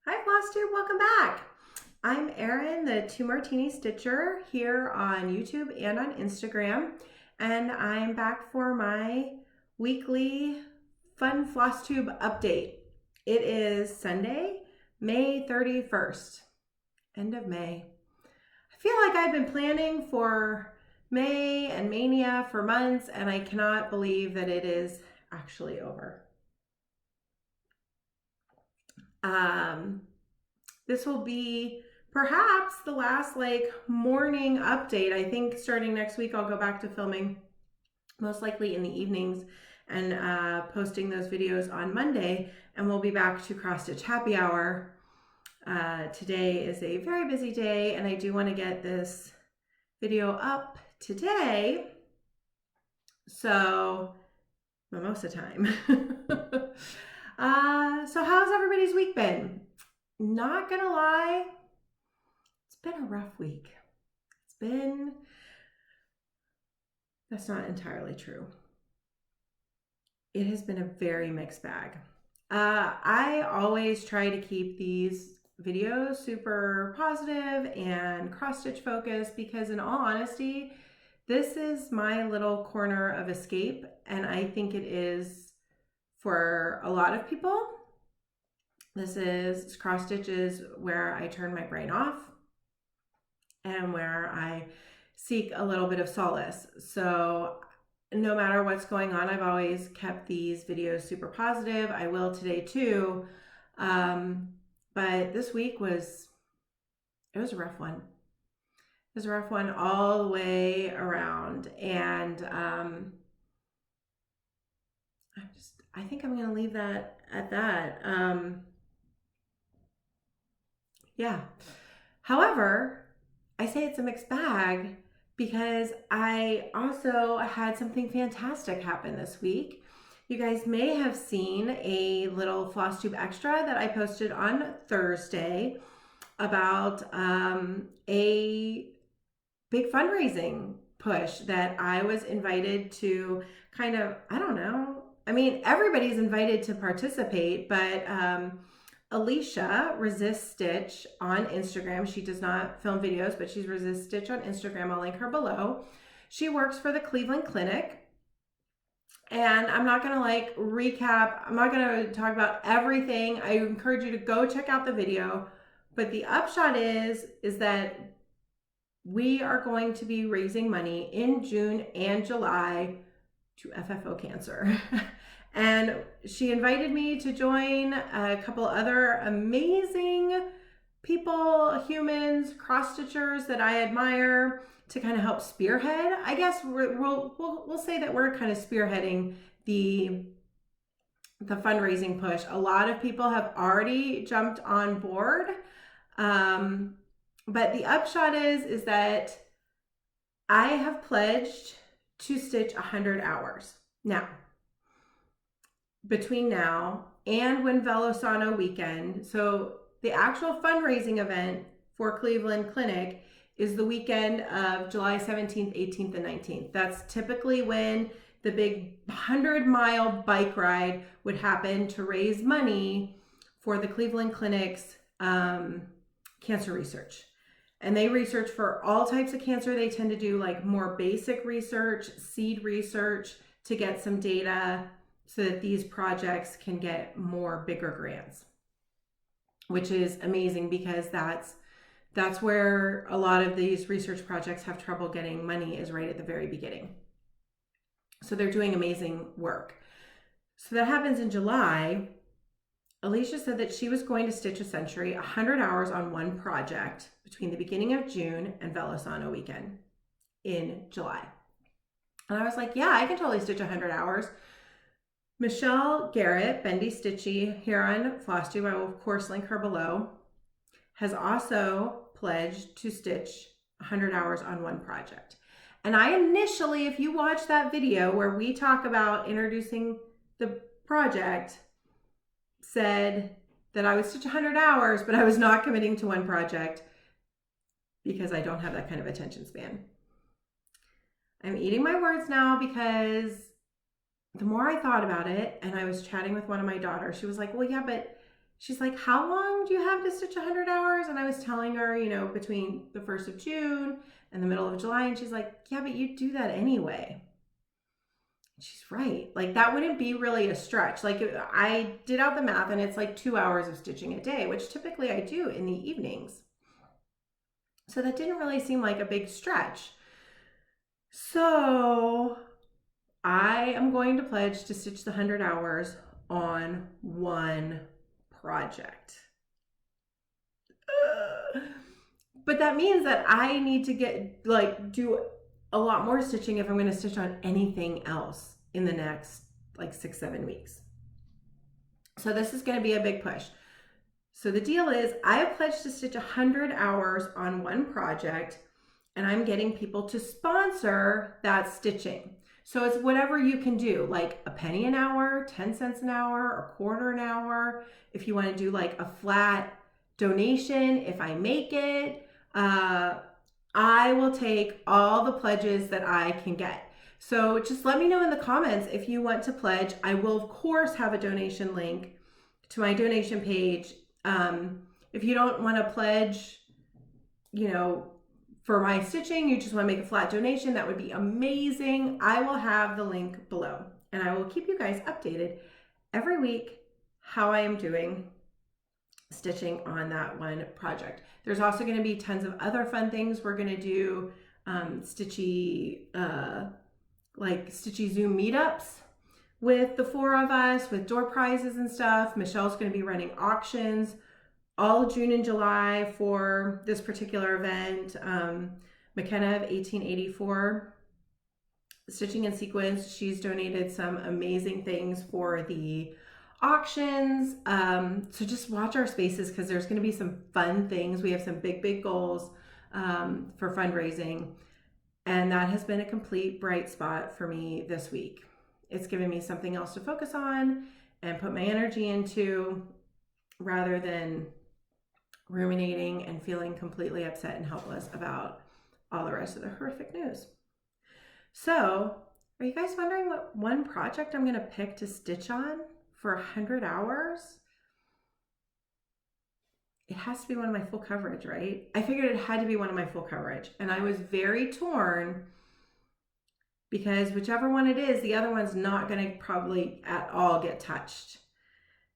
Hi Flosstube, welcome back. I'm Erin, the Two Martini Stitcher here on YouTube and on Instagram, and I'm back for my weekly fun Flosstube update. It is Sunday, May 31st, end of May. I feel like I've been planning for May and Maynia for months, and I cannot believe that it is actually over. This will be perhaps the last morning update. I think starting next week, I'll go back to filming most likely in the evenings and posting those videos on Monday, and we'll be back to cross stitch happy hour. Today is a very busy day, and I do want to get this video up today. So mimosa time. So how's everybody's week been? Not gonna lie, it's been a rough week. That's not entirely true. It has been a very mixed bag. I always try to keep these videos super positive and cross-stitch focused because in all honesty, this is my little corner of escape, and I think it is for a lot of people. This is cross stitches where I turn my brain off and where I seek a little bit of solace. So no matter what's going on, I've always kept these videos super positive. I will today too. But this week was a rough one. It was a rough one all the way around. And I think I'm going to leave that at that. Yeah. However, I say it's a mixed bag because I also had something fantastic happen this week. You guys may have seen a little Flosstube extra that I posted on Thursday about a big fundraising push that I was invited to kind of, I don't know. I mean, everybody's invited to participate, but Alicia Resist Stitch on Instagram. She does not film videos, but she's Resist Stitch on Instagram. I'll link her below. She works for the Cleveland Clinic. And I'm not going to recap. I'm not going to talk about everything. I encourage you to go check out the video. But the upshot is that we are going to be raising money in June and July to FFO cancer. And she invited me to join a couple other amazing people, humans, cross-stitchers that I admire to kind of help spearhead. I guess we'll say that we're kind of spearheading the fundraising push. A lot of people have already jumped on board. But the upshot is that I have pledged to stitch 100 hours. Now, between now and when Velosano weekend, so the actual fundraising event for Cleveland Clinic is the weekend of July 17th, 18th, and 19th. That's typically when the big 100-mile bike ride would happen to raise money for the Cleveland Clinic's cancer research. And they research for all types of cancer. They tend to do more basic research, seed research to get some data so that these projects can get more bigger grants, which is amazing because that's where a lot of these research projects have trouble getting money, is right at the very beginning. So they're doing amazing work. So that happens in July. Alicia said that she was going to stitch a century, 100 hours on one project between the beginning of June and Velosano weekend in July. And I was like, yeah, I can totally stitch 100 hours. Michelle Garrett, Bendy Stitchy, here on Flosstube, I will of course link her below, has also pledged to stitch 100 hours on one project. And I initially, if you watch that video where we talk about introducing the project, said that I would stitch 100 hours, but I was not committing to one project because I don't have that kind of attention span. I'm eating my words now because the more I thought about it, and I was chatting with one of my daughters, she was like, well, yeah, but she's like, how long do you have to stitch 100 hours? And I was telling her, you know, between the 1st of June and the middle of July. And she's like, yeah, but you do that anyway. She's right. Like that wouldn't be really a stretch. Like I did out the math and it's like 2 hours of stitching a day, which typically I do in the evenings. So that didn't really seem like a big stretch. So I am going to pledge to stitch the 100 hours on one project. But that means that I need to do a lot more stitching if I'm going to stitch on anything else in the next like 6-7 weeks. So this is going to be a big push. So the deal is I have pledged to stitch 100 hours on one project, and I'm getting people to sponsor that stitching. So it's whatever you can do, like a penny an hour, 10 cents an hour, a quarter an hour. If you want to do like a flat donation, if I make it, I will take all the pledges that I can get. So just let me know in the comments if you want to pledge. I will of course have a donation link to my donation page. If you don't want to pledge, you know, for my stitching, you just want to make a flat donation, that would be amazing. I will have the link below, and I will keep you guys updated every week how I am doing stitching on that one project. There's also going to be tons of other fun things. We're going to do Stitchy Zoom meetups with the 4 of us, with door prizes and stuff. Michelle's going to be running auctions all June and July for this particular event. McKenna of 1884 Stitching in Sequence, she's donated some amazing things for the auctions. So just watch our spaces because there's going to be some fun things. We have some big goals for fundraising, and that has been a complete bright spot for me this week. It's given me something else to focus on and put my energy into, rather than ruminating and feeling completely upset and helpless about all the rest of the horrific news. So are you guys wondering what one project I'm going to pick to stitch on for 100 hours? It has to be one of my full coverage, right? I figured it had to be one of my full coverage, and I was very torn because whichever one it is, the other one's not going to probably at all get touched.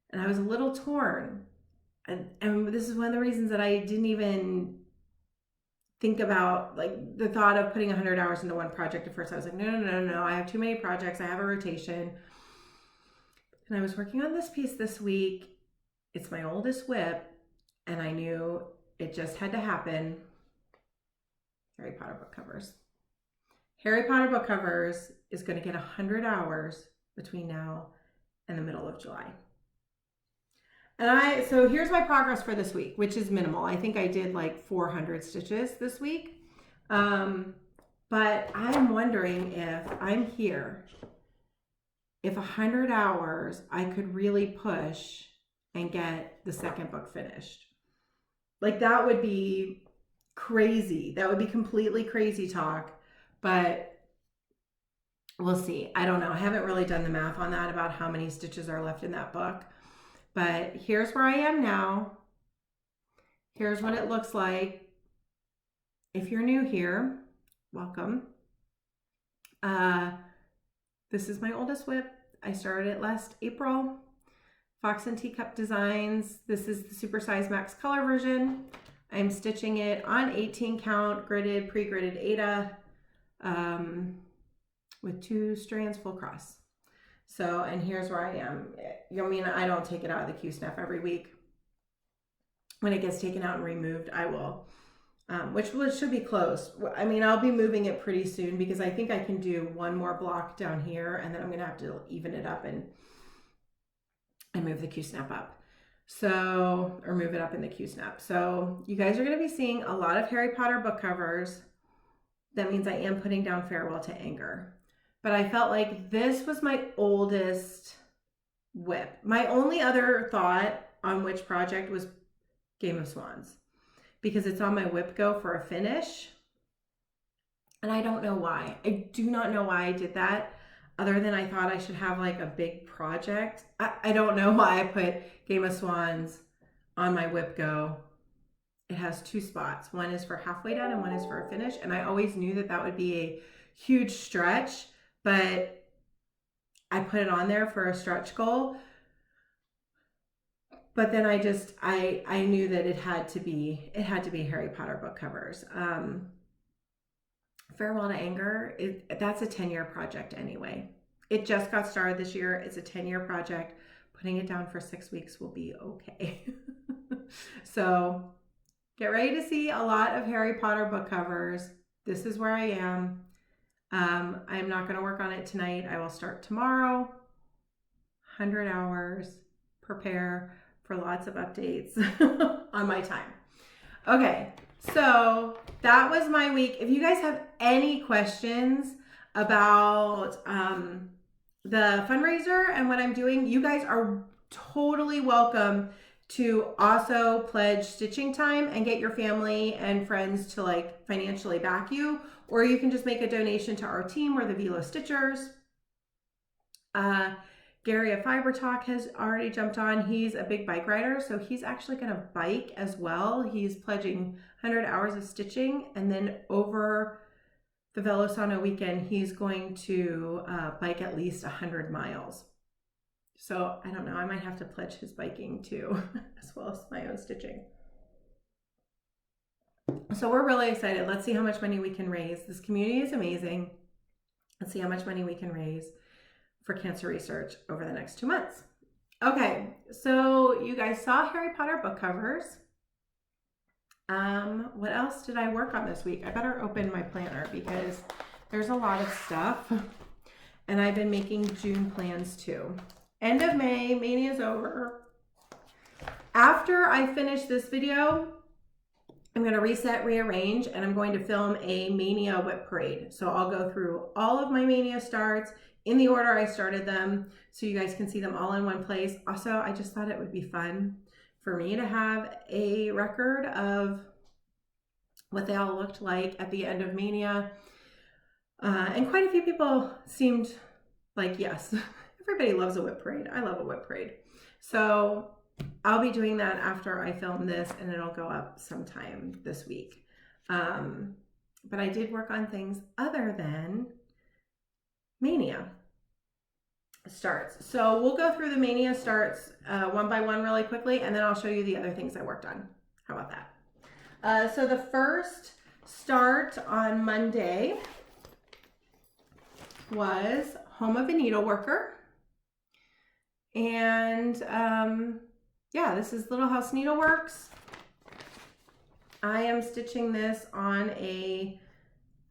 And I was a little torn. And this is one of the reasons that I didn't even think about like the thought of putting 100 hours into one project at first. I was like, no, I have too many projects. I have a rotation. And I was working on this piece this week. It's my oldest WIP, and I knew it just had to happen. Harry Potter book covers. Harry Potter book covers is going to get 100 hours between now and the middle of July. And so here's my progress for this week, which is minimal. I think I did like 400 stitches this week. But I'm wondering if I'm here, if 100 hours, I could really push and get the second book finished. Like that would be crazy. That would be completely crazy talk, but we'll see. I don't know. I haven't really done the math on that about how many stitches are left in that book. But here's where I am now. Here's what it looks like. If you're new here, welcome. This is my oldest WIP. I started it last April. Fox and Teacup Designs. This is the Supersize Max Color version. I'm stitching it on 18 count, gridded, pre-gridded Aida with 2 strands full cross. So, and here's where I am. I mean, I don't take it out of the Q-snap every week. When it gets taken out and removed, I will, which should be close. I mean, I'll be moving it pretty soon because I think I can do one more block down here, and then I'm going to have to even it up and move the Q-snap up. So, or move it up in the Q-snap. So you guys are going to be seeing a lot of Harry Potter book covers. That means I am putting down Farewell to Anger. But I felt like this was my oldest WIP. My only other thought on which project was Game of Swans, because it's on my WIP go for a finish. And I don't know why. I do not know why I did that. other than I thought I should have like a big project. I don't know why I put Game of Swans on my WIP Go. It has 2 spots. One is for halfway done and one is for a finish. And I always knew that that would be a huge stretch, but I put it on there for a stretch goal. But then I knew that it had to be Harry Potter book covers. Farewell to Anger, that's a 10-year project anyway. It just got started this year. It's a 10-year project. Putting it down for 6 weeks will be okay. So get ready to see a lot of Harry Potter book covers. This is where I am. I'm not going to work on it tonight. I will start tomorrow. 100 hours. Prepare for lots of updates on my time. Okay, so that was my week. If you guys have any questions about the fundraiser and what I'm doing, you guys are totally welcome to also pledge stitching time and get your family and friends to like financially back you, or you can just make a donation to our team. We're the Velo Stitchers. Gary of Fiber Talk has already jumped on. He's a big bike rider, so he's actually going to bike as well. He's pledging 100 hours of stitching, and then over the Velosano weekend, he's going to bike at least 100 miles. So I don't know, I might have to pledge his biking too, as well as my own stitching. So we're really excited. Let's see how much money we can raise. This community is amazing. Let's see how much money we can raise for cancer research over the next 2 months. Okay, so you guys saw Harry Potter book covers. What else did I work on this week? I better open my planner because there's a lot of stuff. And I've been making June plans too. End of May, Maynia is over. After I finish this video, I'm going to reset, rearrange, and I'm going to film a Maynia WIP parade. So I'll go through all of my Maynia starts in the order I started them so you guys can see them all in one place. Also, I just thought it would be fun for me to have a record of what they all looked like at the end of Maynia. And quite a few people seemed like, yes, everybody loves a WIP parade. I love a WIP parade. So I'll be doing that after I film this, and it'll go up sometime this week. But I did work on things other than Maynia starts. So we'll go through the Maynia starts one by one really quickly, and then I'll show you the other things I worked on. How about that? So the first start on Monday was Home of a Needleworker. And yeah, this is Little House Needleworks. I am stitching this on a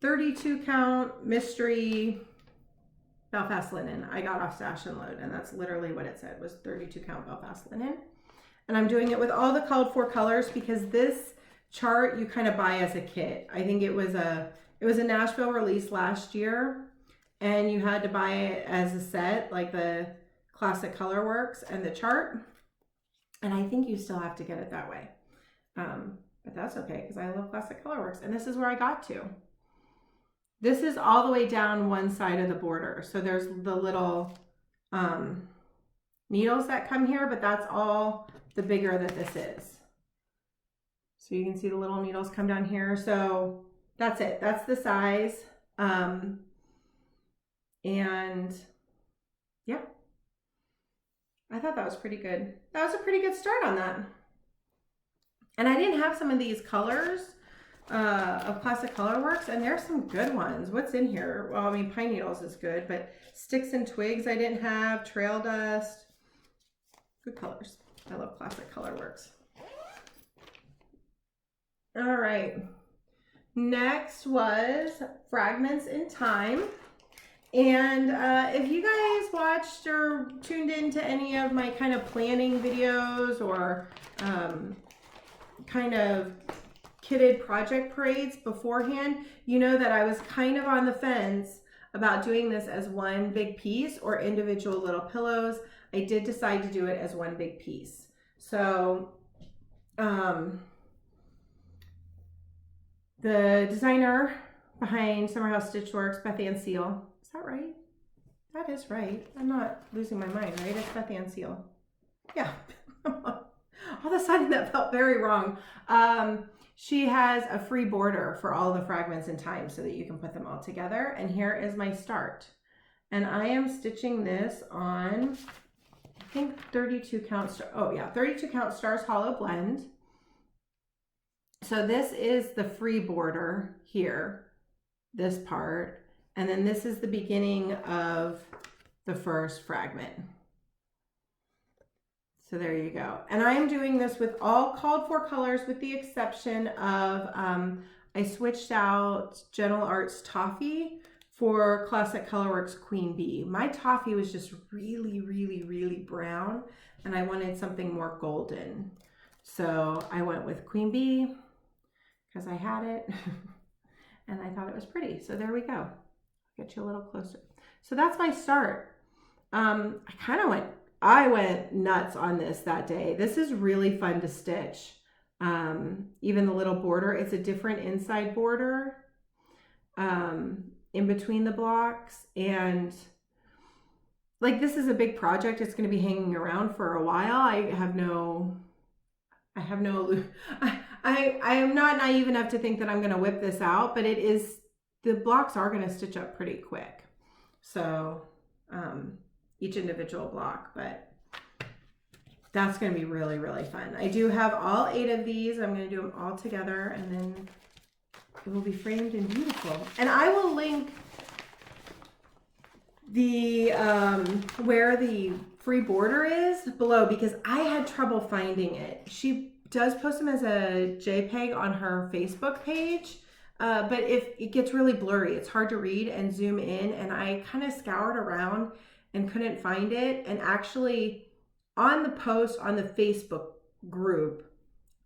32 count mystery Belfast linen. I got off Stash and Load, and that's literally what it said, was 32 count Belfast linen. And I'm doing it with all the called for colors because this chart you kind of buy as a kit. I think it was a Nashville release last year, and you had to buy it as a set, like the classic color works and the chart. And I think you still have to get it that way. But that's okay because I love classic color works. And this is where I got to. This is all the way down one side of the border. So there's the little needles that come here, but that's all the bigger that this is. So you can see the little needles come down here. So that's it. That's the size. And yeah, I thought that was pretty good. That was a pretty good start on that. And I didn't have some of these colors of classic color works, and there's some good ones. What's in here? Well, I mean, pine needles is good, but sticks and twigs I didn't have, trail dust, good colors. I love classic color works. All right, next was Fragments in Time. And if you guys watched or tuned into any of my kind of planning videos or kind of kitted project parades beforehand, you know that I was kind of on the fence about doing this as one big piece or individual little pillows. I did decide to do it as one big piece. So the designer behind Summer House Stitch Works, Beth Ann Seal, is that right? Did That is right. I'm not losing my mind, right? It's Beth Ann Seal. Yeah. All of a sudden that felt very wrong. She has a free border for all the fragments in time so that you can put them all together. And here is my start. And I am stitching this on, I think 32 count, oh yeah, 32 count Stars Hollow Blend. So this is the free border here, this part. And then this is the beginning of the first fragment. So there you go. And I am doing this with all called for colors with the exception of, I switched out Gentle Arts Toffee for Classic Colorworks Queen Bee. My toffee was just really, really, really brown and I wanted something more golden. So I went with Queen Bee because I had it and I thought it was pretty. So there we go. Get you a little closer. So that's my start. I went nuts on this that day. This is really fun to stitch. Even the little border, it's a different inside border in between the blocks. And like, this is a big project. It's going to be hanging around for a while. I am not naive enough to think that I'm going to whip this out, but the blocks are going to stitch up pretty quick. So, each individual block, but that's going to be really, really fun. I do have all 8 of these. I'm going to do them all together and then it will be framed and beautiful. And I will link the where the free border is below because I had trouble finding it. She does post them as a JPEG on her Facebook page, but if it gets really blurry, it's hard to read and zoom in, and I kind of scoured around and couldn't find it. And actually on the post on the Facebook group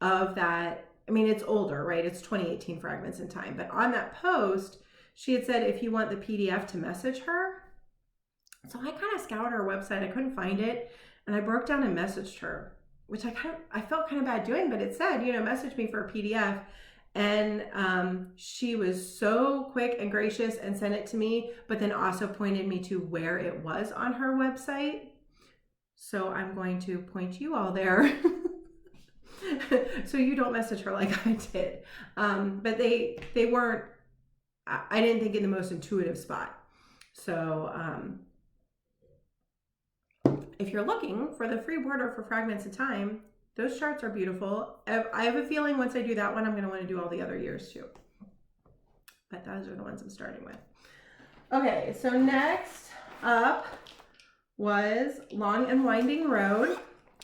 of that, I mean, it's older, right? It's 2018 Fragments in Time, but on that post, she had said, if you want the PDF to message her. So I kind of scoured her website. I couldn't find it. And I broke down and messaged her, which I felt kind of bad doing, but it said, you know, message me for a PDF. And she was so quick and gracious and sent it to me, but then also pointed me to where it was on her website. So I'm going to point you all there so you don't message her like I did. But they weren't, I didn't think, in the most intuitive spot. So if you're looking for the free border for Fragments in Time, those charts are beautiful. I have a feeling once I do that one, I'm going to want to do all the other years too. But those are the ones I'm starting with. Okay, so next up was Long and Winding Road.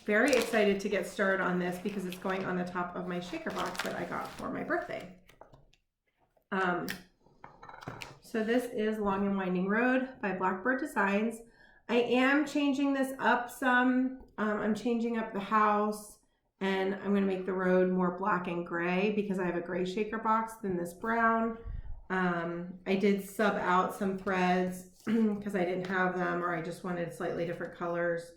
Very excited to get started on this because it's going on the top of my shaker box that I got for my birthday. So this is Long and Winding Road by Blackbird Designs. I am changing this up some. I'm changing up the house. And I'm going to make the road more black and gray because I have a gray shaker box than this brown. I did sub out some threads because I didn't have them, or I just wanted slightly different colors.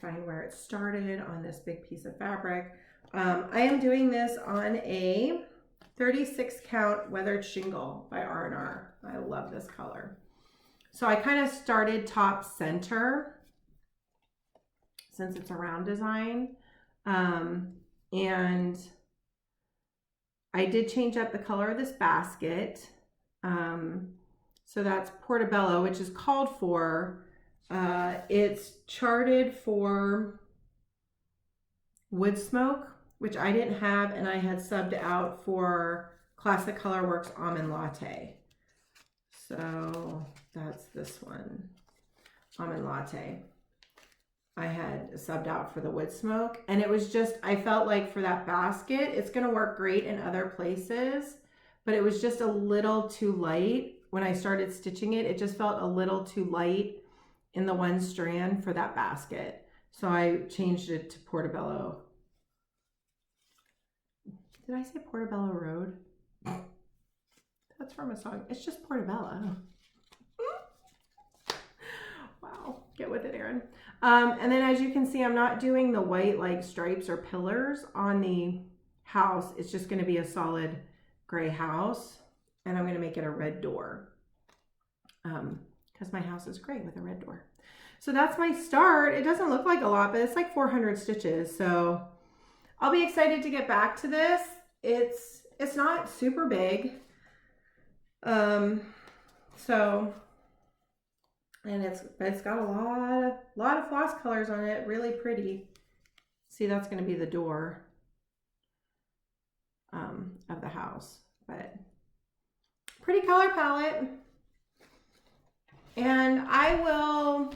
Find where it started on this big piece of fabric. I am doing this on a 36 count Weathered Shingle by R&R. I love this color. So I kind of started top center since it's a round design. And I did change up the color of this basket. So that's Portobello, which is called for. It's charted for Woodsmoke, which I didn't have, and I had subbed out for Classic Colorworks Almond Latte. So that's this one, Almond Latte. I had subbed out for the Woodsmoke, and it was just, I felt like for that basket, it's going to work great in other places, but it was just a little too light when I started stitching it. It just felt a little too light in the one strand for that basket. So I changed it to Portobello. Did I say Portobello Road? That's from a song. It's just Portobello. Wow, get with it, Erin. And then as you can see, I'm not doing the white like stripes or pillars on the house. It's just going to be a solid gray house, and I'm going to make it a red door. because my house is gray with a red door. So that's my start. It doesn't look like a lot, but it's like 400 stitches. So I'll be excited to get back to this. It's not super big. So, and it's got a lot of floss colors on it, really pretty. See, that's going to be the door of the house, but pretty color palette. And I will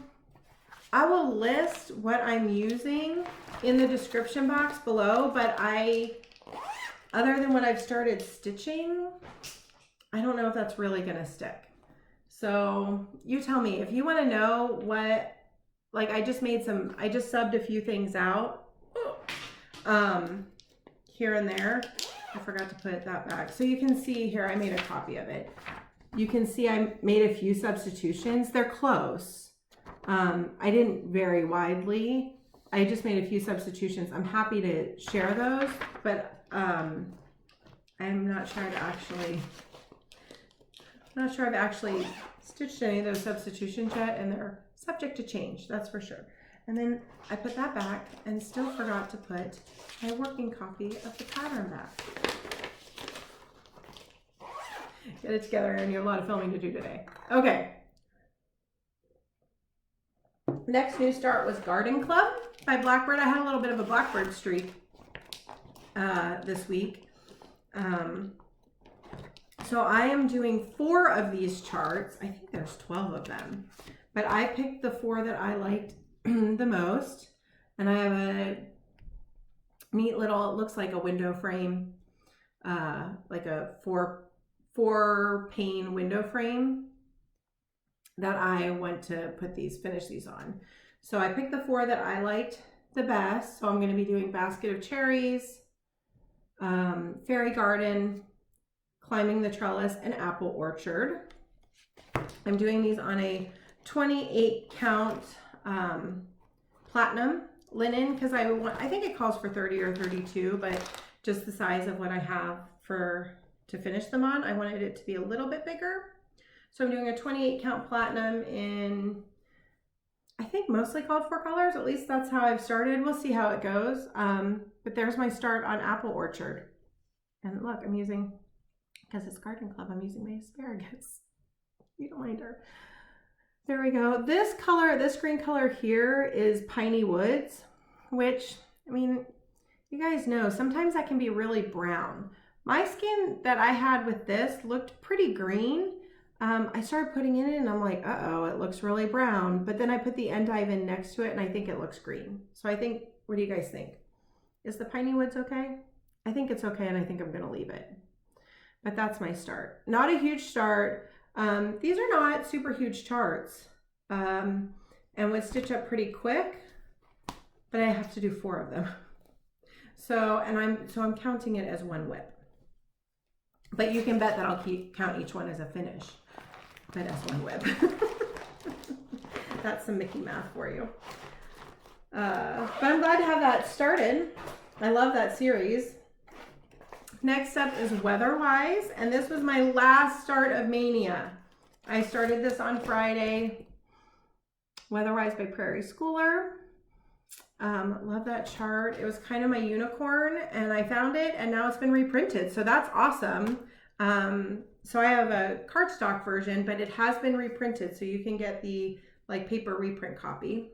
list what I'm using in the description box below, but other than what I've started stitching, I don't know if that's really gonna stick. So you tell me if you want to know what, like I just subbed a few things out here and there. I forgot to put that back. So you can see here, I made a copy of it. You can see I made a few substitutions. They're close. I didn't vary widely. I just made a few substitutions. I'm happy to share those, but I'm not sure I've actually stitched any of those substitutions yet, and they're subject to change, that's for sure. And then I put that back and still forgot to put my working copy of the pattern back. Get it together, and you have a lot of filming to do today. Okay. Next new start was Garden Club by Blackbird. I had a little bit of a Blackbird streak this week. So I am doing 4 of these charts. I think there's 12 of them, but I picked the 4 that I liked the most. And I have a neat little, it looks like a window frame, like a four pane window frame that I want to finish these on. So I picked the 4 that I liked the best. So I'm going to be doing Basket of Cherries, Fairy Garden, Climbing the Trellis, and Apple Orchard. I'm doing these on a 28 count platinum linen because I think it calls for 30 or 32, but just the size of what I have to finish them on, I wanted it to be a little bit bigger. So I'm doing a 28 count platinum in, I think mostly called for colors. At least that's how I've started. We'll see how it goes. But there's my start on Apple Orchard. And look, I'm using, because it's Garden Club, I'm using my asparagus. You don't mind her. There we go. This color, this green color here is Piney Woods, which, I mean, you guys know, sometimes that can be really brown. My skin that I had with this looked pretty green. I started putting it in and I'm like, uh-oh, it looks really brown. But then I put the endive in next to it and I think it looks green. So I think, what do you guys think? Is the Piney Woods okay? I think it's okay, and I think I'm gonna leave it. But that's my start. Not a huge start. These are not super huge charts. And would stitch up pretty quick, but I have to do 4 of them. So I'm counting it as 1 WIP. But you can bet that I'll count each one as a finish, but as 1 WIP. That's some Mickey math for you. But I'm glad to have that started. I love that series. Next up is Weatherwise, and this was my last start of Maynia. I started this on Friday. Weatherwise by Prairie Schooler. Love that chart. It was kind of my unicorn, and I found it, and now it's been reprinted, so that's awesome. So I have a cardstock version, but it has been reprinted, so you can get the like paper reprint copy.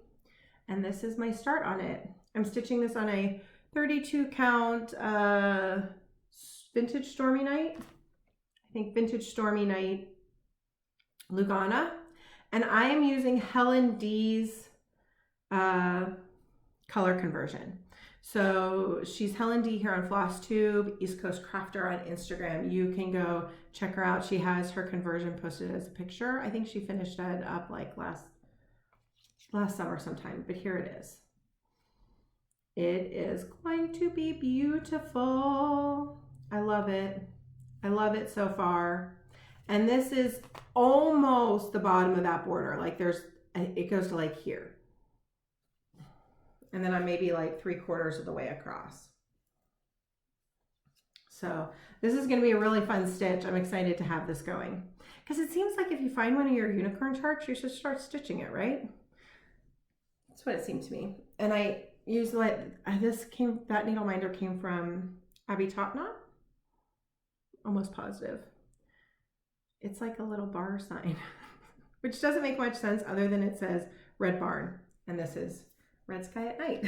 And this is my start on it. I'm stitching this on a 32 count Vintage Stormy Night. I think Vintage Stormy Night Lugana. And I am using Helen D's color conversion. So she's Helen D here on Flosstube, East Coast Crafter on Instagram. You can go check her out. She has her conversion posted as a picture. I think she finished that up like last summer sometime, but here it is. It is going to be beautiful. I love it. I love it so far. And this is almost the bottom of that border. Like it goes to like here. And then I'm maybe like 3/4 of the way across. So this is going to be a really fun stitch. I'm excited to have this going because it seems like if you find one of your unicorn charts, you should start stitching it, right? That's what it seemed to me. And I used that needle minder came from Abby Topknot. Almost positive. It's like a little bar sign, which doesn't make much sense other than it says Red Barn. And this is Red Sky at Night.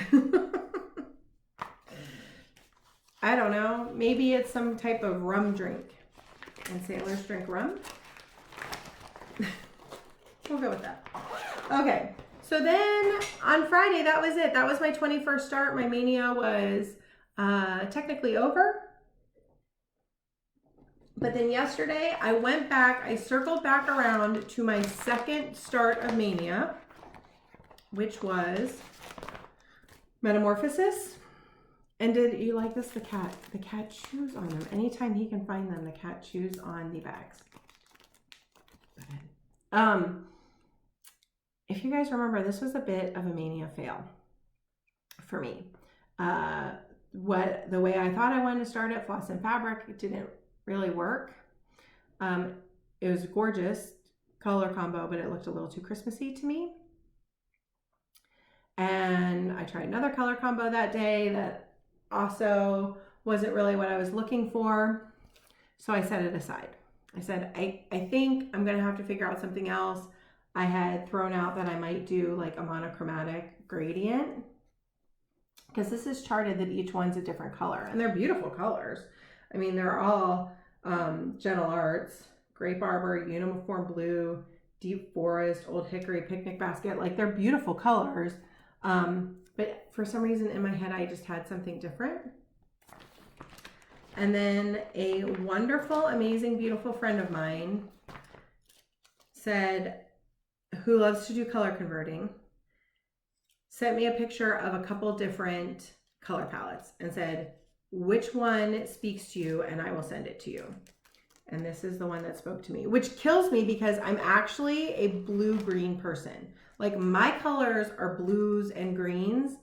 I don't know. Maybe it's some type of rum drink. And sailors drink rum. We'll go with that. Okay. So then on Friday, that was it. That was my 21st start. My Maynia was technically over. But then yesterday I went back, I circled back around to my second start of Maynia, which was Metamorphosis. And did you like this? The cat chews on them. Anytime he can find them, the cat chews on the bags. If you guys remember, this was a bit of a Maynia fail for me. The way I thought I wanted to start it, floss and fabric, it didn't really work. It was a gorgeous color combo, but it looked a little too Christmassy to me. And I tried another color combo that day that also wasn't really what I was looking for. So I set it aside. I said, I think I'm gonna have to figure out something else. I had thrown out that I might do like a monochromatic gradient because this is charted that each one's a different color and they're beautiful colors. I mean, they're all Gentle Arts, Grape Arbor, Uniform Blue, Deep Forest, Old Hickory, Picnic Basket. Like they're beautiful colors. But for some reason in my head, I just had something different. And then a wonderful, amazing, beautiful friend of mine said, who loves to do color converting, sent me a picture of a couple different color palettes and said, which one speaks to you and I will send it to you. And this is the one that spoke to me, which kills me because I'm actually a blue-green person. Like my colors are blues and greens,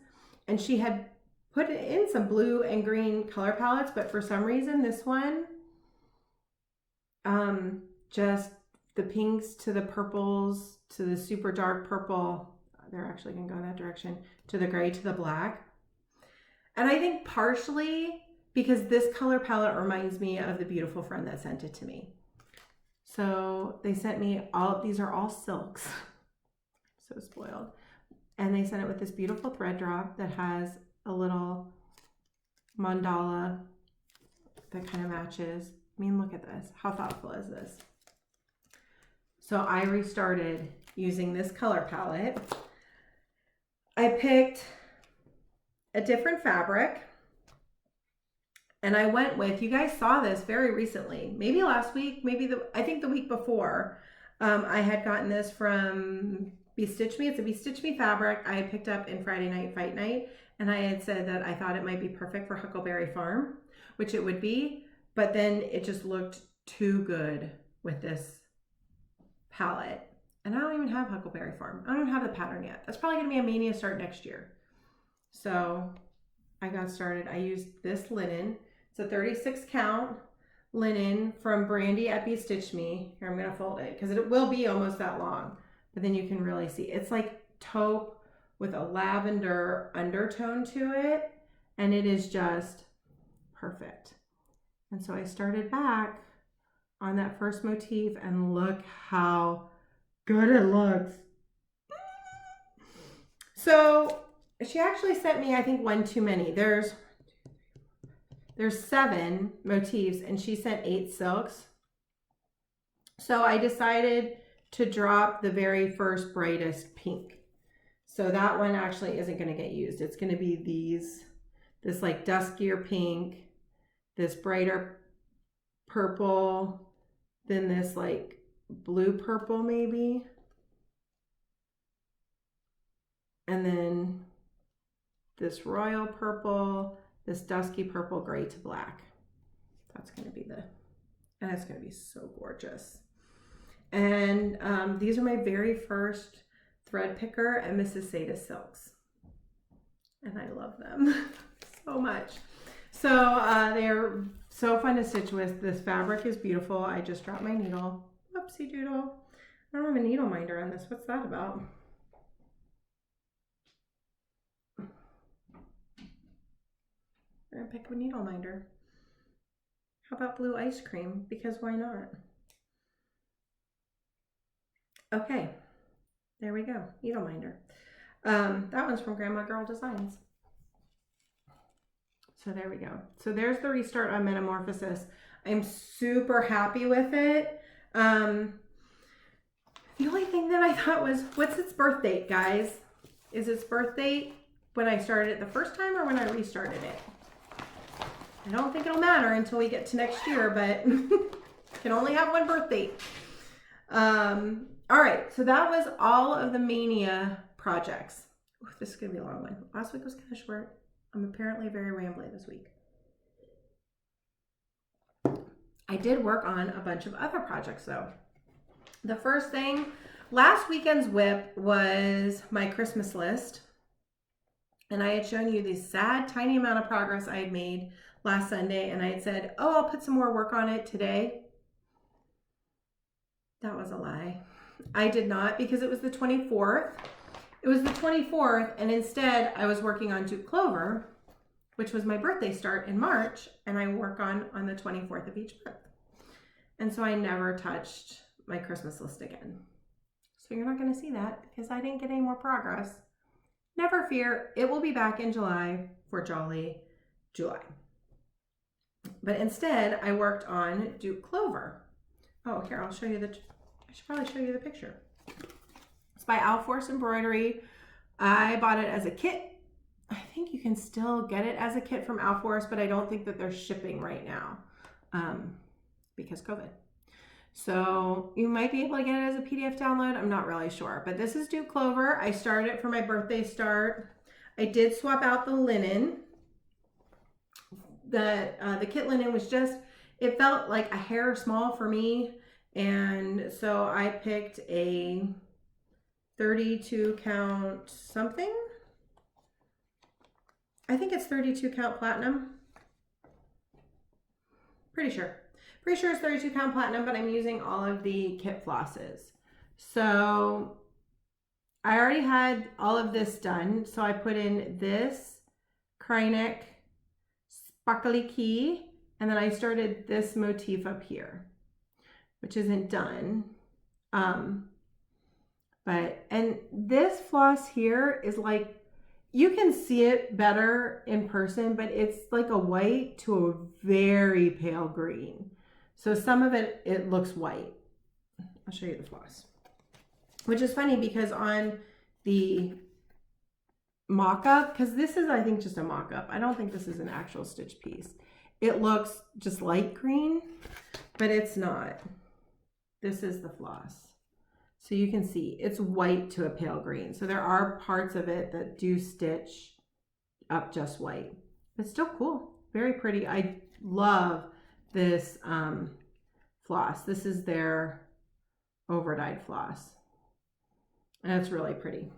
and she had put in some blue and green color palettes, but for some reason this one, just the pinks to the purples to the super dark purple, they're actually gonna go in that direction, to the gray to the black. And I think partially because this color palette reminds me of the beautiful friend that sent it to me. So they sent me these are all silks. So spoiled. And they sent it with this beautiful thread drop that has a little mandala that kind of matches. I mean, look at this. How thoughtful is this? So I restarted using this color palette. I picked a different fabric and I went with, you guys saw this very recently, maybe last week, I think the week before. I had gotten this from Stitche Me. It's a Stitche Me fabric I had picked up in Friday Night Fight Night, and I had said that I thought it might be perfect for Huckleberry Farm, which it would be, but then it just looked too good with this palette. And I don't even have Huckleberry Farm. I don't even have the pattern yet. That's probably gonna be a Maynia start next year. So I got started. I used this linen. It's a 36 count linen from Brandy at Stitche Me. Here, I'm gonna fold it because it will be almost that long, but then you can really see. It's like taupe with a lavender undertone to it, and it is just perfect. And so I started back on that first motif and look how good it looks. So she actually sent me, I think, one too many. There's 7 motifs and she sent 8 silks. So I decided to drop the very first brightest pink. So that one actually isn't going to get used. It's going to be this like duskier pink, this brighter purple, then this like blue purple maybe, and then this royal purple, this dusky purple, gray to black. That's going to be and it's going to be so gorgeous. And these are my very first thread picker and Mrs. Seda silks, and I love them so much. So they're So fun to stitch with. This fabric is beautiful. I just dropped my needle. Whoopsie doodle. I don't have a needle minder on this. What's that about? We're gonna pick a needle minder. How about blue ice cream? Because why not? Okay, there we go, needle minder. That one's from Grandma Girl Designs. So there we go. So there's the restart on Metamorphosis. I'm super happy with it. The only thing that I thought was, what's its birth date, guys? Is its birth date when I started it the first time or when I restarted it? I don't think it'll matter until we get to next year, but can only have one birth date. All right, so that was all of the Maynia projects. Ooh, this is gonna be a long one. Last week was kind of short. I'm apparently very rambly this week. I did work on a bunch of other projects though. The first thing, last weekend's WIP was my Christmas list. And I had shown you this sad, tiny amount of progress I had made last Sunday. And I had said, oh, I'll put some more work on it today. That was a lie. I did not, because it was the 24th. It was the 24th, and instead I was working on Duke Clover, which was my birthday start in March, and I work on the 24th of each month. And so I never touched my Christmas list again. So you're not going to see that because I didn't get any more progress. Never fear, it will be back in July for Jolly July. But instead, I worked on Duke Clover. Oh, here, I should probably show you the picture. It's by Alforce Embroidery. I bought it as a kit. I think you can still get it as a kit from Alforce, but I don't think that they're shipping right now because COVID. So you might be able to get it as a PDF download. I'm not really sure, but this is Duke Clover. I started it for my birthday start. I did swap out the linen. The kit linen was just, it felt like a hair small for me. And so I picked a 32 count something. I think it's 32 count platinum. Pretty sure it's 32 count platinum, but I'm using all of the kit flosses. So I already had all of this done. So I put in this Krynic sparkly key, and then I started this motif up here, which isn't done. And this floss here is like, you can see it better in person, but it's like a white to a very pale green. So some of it looks white. I'll show you the floss, which is funny because on the mock-up, because this is, I think, just a mock-up. I don't think this is an actual stitch piece. It looks just light green, but it's not. This is the floss. So you can see it's white to a pale green. So there are parts of it that do stitch up just white. It's still cool, very pretty. I love this floss. This is their overdyed floss. And it's really pretty.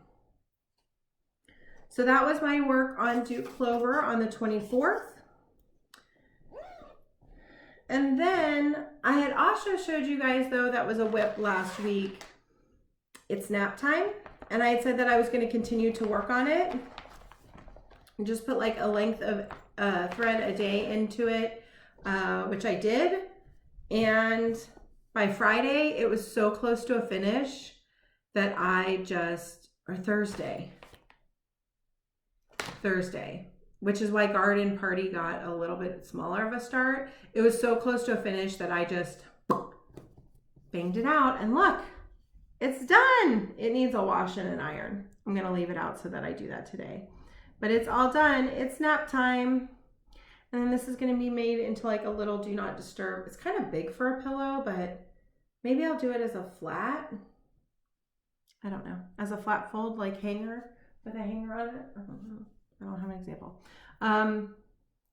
So that was my work on Duke Clover on the 24th. And then I had also showed you guys, though, that was a WIP last week. It's nap time. And I had said that I was going to continue to work on it. And just put like a length of thread a day into it, which I did. And by Friday, it was so close to a finish that or Thursday, which is why Garden Party got a little bit smaller of a start. It was so close to a finish that I just banged it out, and look, it's done. It needs a wash and an iron. I'm gonna leave it out so that I do that today, but it's all done. It's nap time. And then this is gonna be made into like a little do not disturb. It's kind of big for a pillow, but maybe I'll do it as a flat. I don't know, as a flat fold, like hanger with a hanger on it. I don't know. I don't have an example.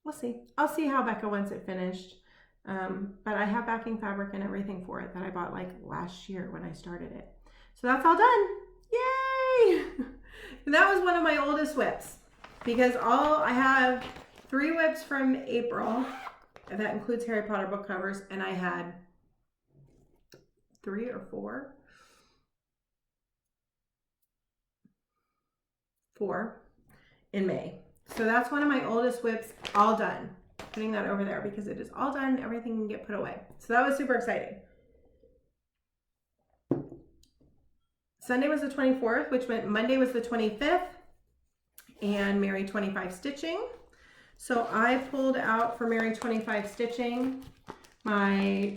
We'll see. I'll see how Becca wants it finished. But I have backing fabric and everything for it that I bought like last year when I started it. So that's all done. Yay! That was one of my oldest WIPs because I have 3 WIPs from April. That includes Harry Potter book covers, and I had 3 or 4 in May. So that's one of my oldest WIPs, all done. Putting that over there because it is all done. Everything can get put away. So that was super exciting. Sunday was the 24th, which meant Monday was the 25th, and Merry 25 Stitching. So I pulled out for Merry 25 Stitching my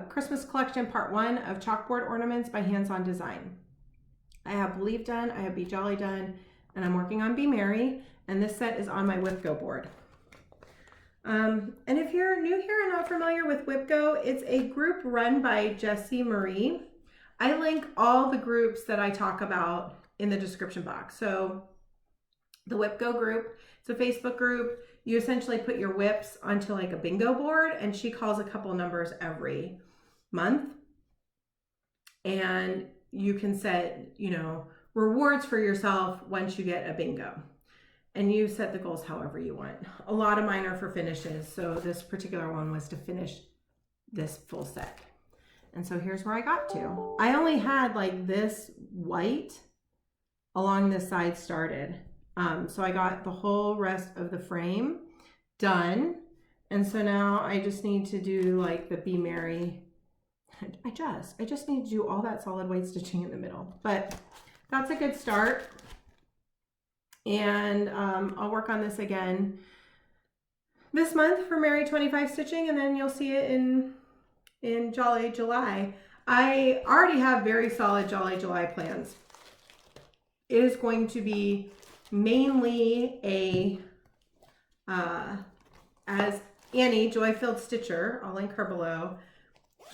Christmas collection part 1 of Chalkboard ornaments by Hands On Design. I have Believe done, I have Be Jolly done, and I'm working on Be Merry, and this set is on my WIP Go board. And if you're new here and not familiar with WIP Go, it's a group run by Jessie Marie. I link all the groups that I talk about in the description box. So the WIP Go group, it's a Facebook group. You essentially put your WIPs onto like a bingo board, and she calls a couple numbers every month. And you can set, you know, rewards for yourself once you get a bingo. And you set the goals however you want. A lot of mine are for finishes. So this particular one was to finish this full set. And so here's where I got to. I only had like this white along this side started. So I got the whole rest of the frame done. And so now I just need to do like the Be Merry. I just need to do all that solid white stitching in the middle. But that's a good start. And I'll work on this again this month for Merry 25 Stitching, and then you'll see it in Jolly July. I already have very solid Jolly July plans. It is going to be mainly a, as Annie, Joy-Filled Stitcher, I'll link her below.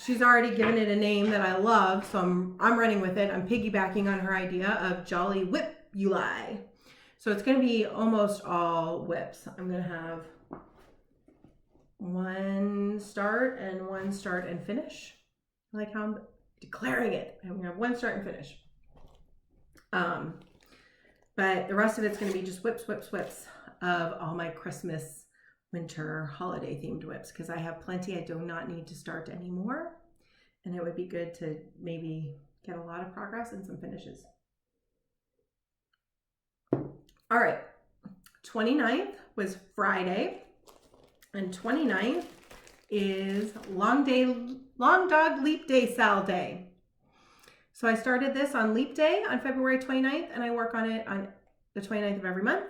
She's already given it a name that I love, so I'm running with it. I'm piggybacking on her idea of Jolly WIP July. So it's going to be almost all WIPs. I'm going to have one start and finish. I like how I'm declaring it. I'm going to have one start and finish. But the rest of it's going to be just WIPs of all my Christmas, winter, holiday themed WIPs, because I have plenty I do not need to start anymore. And it would be good to maybe get a lot of progress and some finishes. All right, 29th was Friday, and 29th is Long Dog Leap Day Sal Day. So I started this on Leap Day on February 29th, and I work on it on the 29th of every month.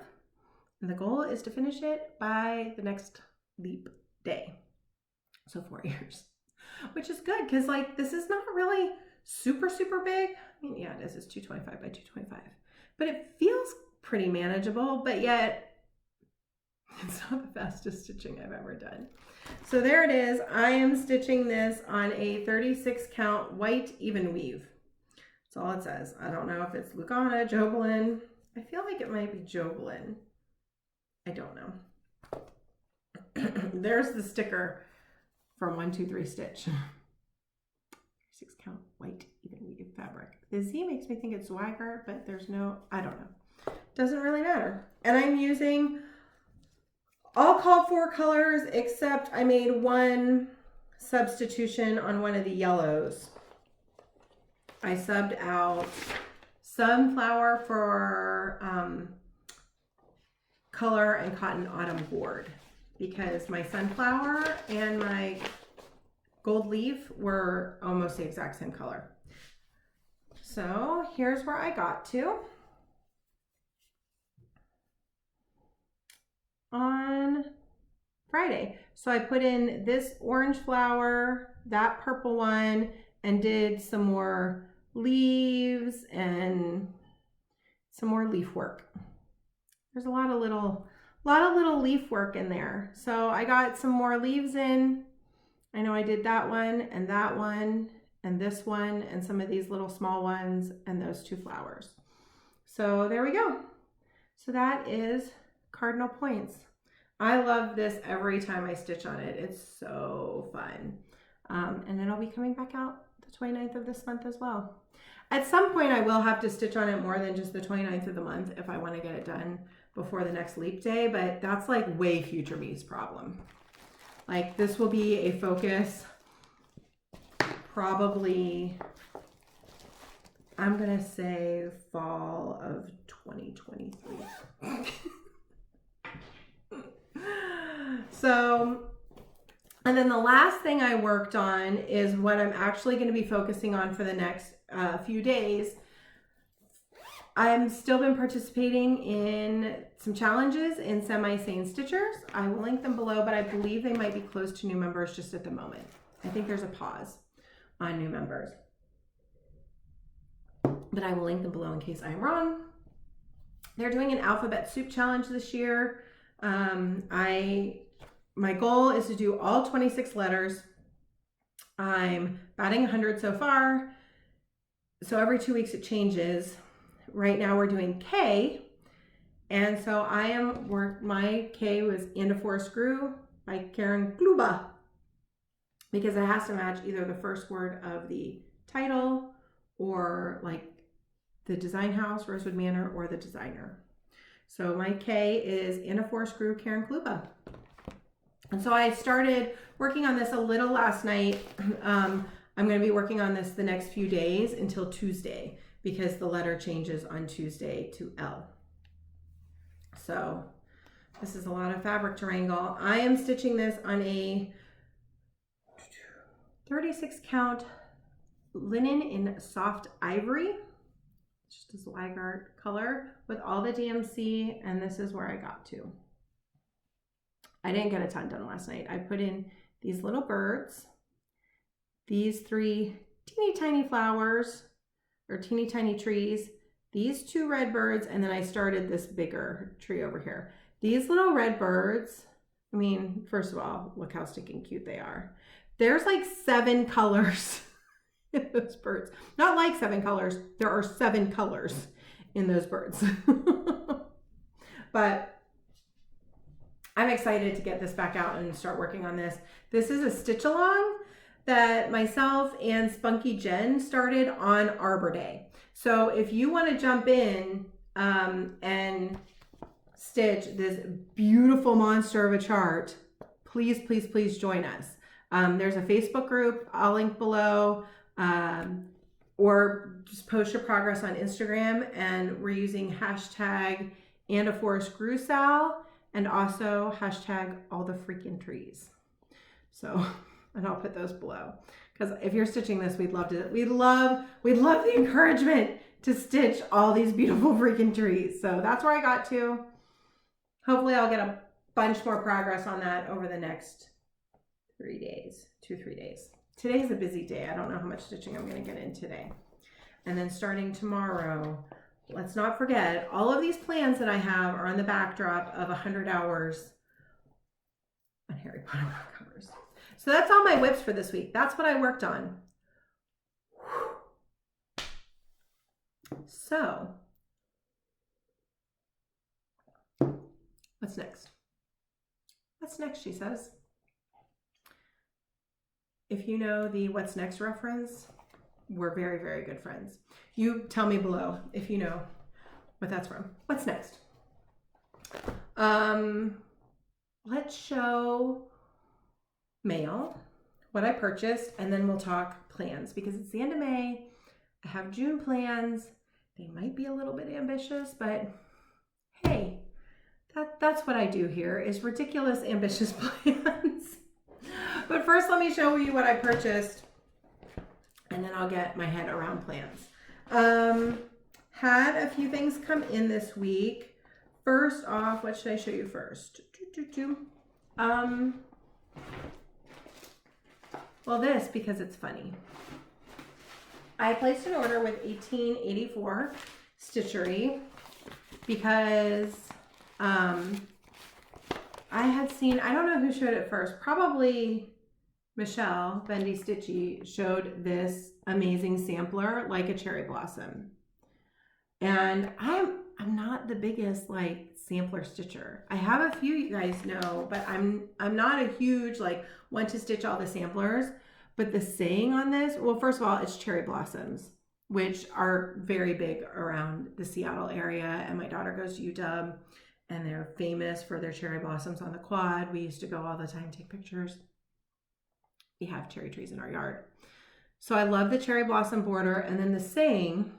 And the goal is to finish it by the next Leap Day. So 4 years, which is good because like this is not really super big. I mean, yeah, it is. It's 225 by 225, but it feels pretty manageable, but yet it's not the fastest stitching I've ever done. So there it is. I am stitching this on a 36 count white even weave. That's all it says. I don't know if it's Lugana, Jobelin. I feel like it might be Jobelin. I don't know. There's the sticker from 123 Stitch. 36 count white even weave fabric. The Z makes me think it's Swagger, but there's no, I don't know. Doesn't really matter. And I'm using all called for colors, except I made one substitution on one of the yellows. I subbed out Sunflower for Color and Cotton Autumn Board because my Sunflower and my Gold Leaf were almost the exact same color. So here's where I got to. On Friday. So I put in this orange flower, that purple one, and did some more leaves and some more leaf work. There's a lot of little leaf work in there. So I got some more leaves in. I know I did that one and this one and some of these little small ones and those 2 flowers. So there we go. So that is Cardinal Points. I love this every time I stitch on it. It's so fun. And it'll be coming back out the 29th of this month as well. At some point I will have to stitch on it more than just the 29th of the month if I want to get it done before the next leap day, but that's like way future me's problem. Like this will be a focus probably, I'm gonna say fall of 2023. So, and then the last thing I worked on is what I'm actually going to be focusing on for the next few days. I've still been participating in some challenges in semi-sane stitchers. I will link them below, but I believe they might be closed to new members just at the moment. I think there's a pause on new members, but I will link them below in case I'm wrong. They're doing an alphabet soup challenge this year. My goal is to do all 26 letters. I'm batting 100 so far. So every 2 weeks it changes. Right now we're doing K. And so my K was And a Four Screw by Karen Kluba, because it has to match either the first word of the title or like the design house, Rosewood Manor, or the designer. So my K is And a Four Screw, Karen Kluba. And so I started working on this a little last night. I'm going to be working on this the next few days until Tuesday, because the letter changes on Tuesday to L. So this is a lot of fabric to wrangle. I am stitching this on a 36 count linen in soft ivory, just a Zweigart color with all the DMC, and this is where I got to. I didn't get a ton done last night. I put in these little birds, these 3 teeny tiny flowers or teeny tiny trees, these 2 red birds, and then I started this bigger tree over here. These little red birds, I mean, first of all, look how stinking cute they are. There's like 7 colors in those birds. Not like 7 colors, there are 7 colors in those birds. But I'm excited to get this back out and start working on this. This is a stitch along that myself and Spunky Jen started on Arbor Day. So if you want to jump in and stitch this beautiful monster of a chart, please, please, please join us. There's a Facebook group, I'll link below, or just post your progress on Instagram, and we're using hashtag And a Four Screw Sal, and also hashtag all the freaking trees. So, and I'll put those below, because if you're stitching this, we'd love the encouragement to stitch all these beautiful freaking trees. So that's where I got to. Hopefully I'll get a bunch more progress on that over the next 3 days, 2-3 days. Today's a busy day. I don't know how much stitching I'm going to get in today. And then starting tomorrow, let's not forget, all of these plans that I have are on the backdrop of 100 hours on Harry Potter book covers. So that's all my WIPs for this week. That's what I worked on. So, what's next? What's next, she says. If you know the What's Next reference, we're very, very good friends. You tell me below if you know what that's from. What's next? Let's show mail, what I purchased, and then we'll talk plans, because it's the end of May. I have June plans. They might be a little bit ambitious, but hey, that's what I do here, is ridiculous ambitious plans. But first, let me show you what I purchased, and then I'll get my head around plans. Had a few things come in this week. First off, what should I show you first? Well, this, because it's funny. I placed an order with 1884 Stitchery because I had seen, I don't know who showed it first, probably Michelle, Bendy Stitchy, showed this amazing sampler, Like a Cherry Blossom. And I'm not the biggest like sampler stitcher. I have a few, you guys know, but I'm not a huge like want to stitch all the samplers. But the saying on this, well, first of all, it's cherry blossoms. which are very big around the Seattle area. And my daughter goes to UW, and they're famous for their cherry blossoms on the quad. We used to go all the time, take pictures. We have cherry trees in our yard. So I love the cherry blossom border. And then the saying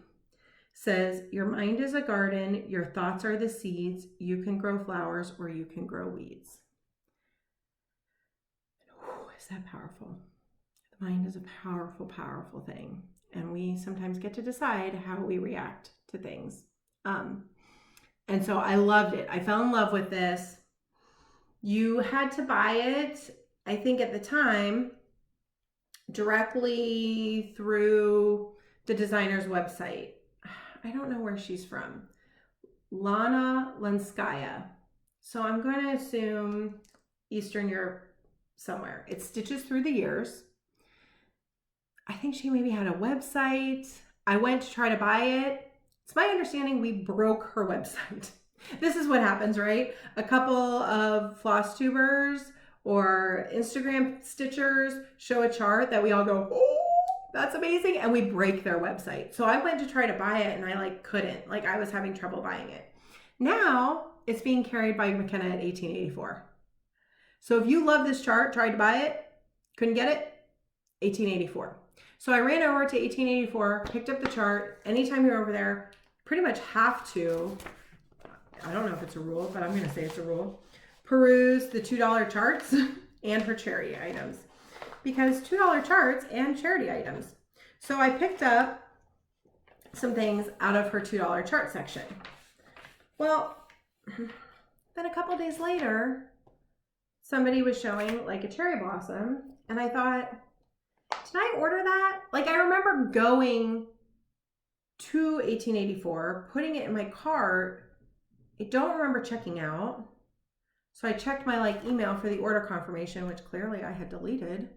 says, your mind is a garden, your thoughts are the seeds, you can grow flowers or you can grow weeds. Ooh, is that powerful? The mind is a powerful, powerful thing. And we sometimes get to decide how we react to things. And so I loved it. I fell in love with this. You had to buy it, I think at the time, directly through the designer's website. I don't know where she's from. Lana Lenskaya. So I'm going to assume Eastern Europe somewhere. It stitches through the years. I think she maybe had a website. I went to try to buy it. It's my understanding we broke her website. This is what happens, right? A couple of floss tubers or Instagram stitchers show a chart that we all go, oh, that's amazing. And we break their website. So I went to try to buy it and I couldn't. I was having trouble buying it. Now it's being carried by McKenna at 1884. So if you love this chart, tried to buy it, couldn't get it, 1884. So I ran over to 1884, picked up the chart. Anytime you're over there, pretty much have to, I don't know if it's a rule, but I'm going to say it's a rule, peruse the $2 charts and her charity items, because $2 charts and charity items. So I picked up some things out of her $2 chart section. Well, then a couple days later, somebody was showing a cherry blossom, and I thought, did I order that? I remember going to 1884, putting it in my cart. I don't remember checking out. So I checked my email for the order confirmation, which clearly I had deleted.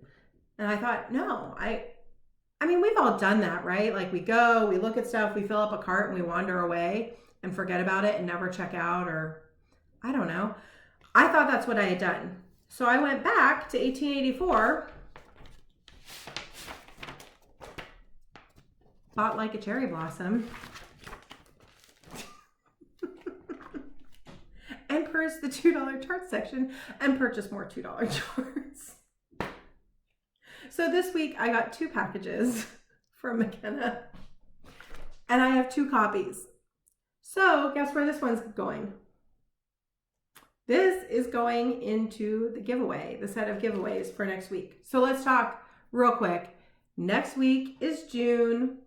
And I thought, no, I mean, we've all done that, right? We go, we look at stuff, we fill up a cart and we wander away and forget about it and never check out, or I don't know. I thought that's what I had done. So I went back to 1884, bought a cherry blossom, and perused the $2 chart section and purchased more $2 charts. So this week I got 2 packages from McKenna, and I have 2 copies. So guess where this one's going? This is going into the giveaway, the set of giveaways for next week. So let's talk real quick. Next week is June,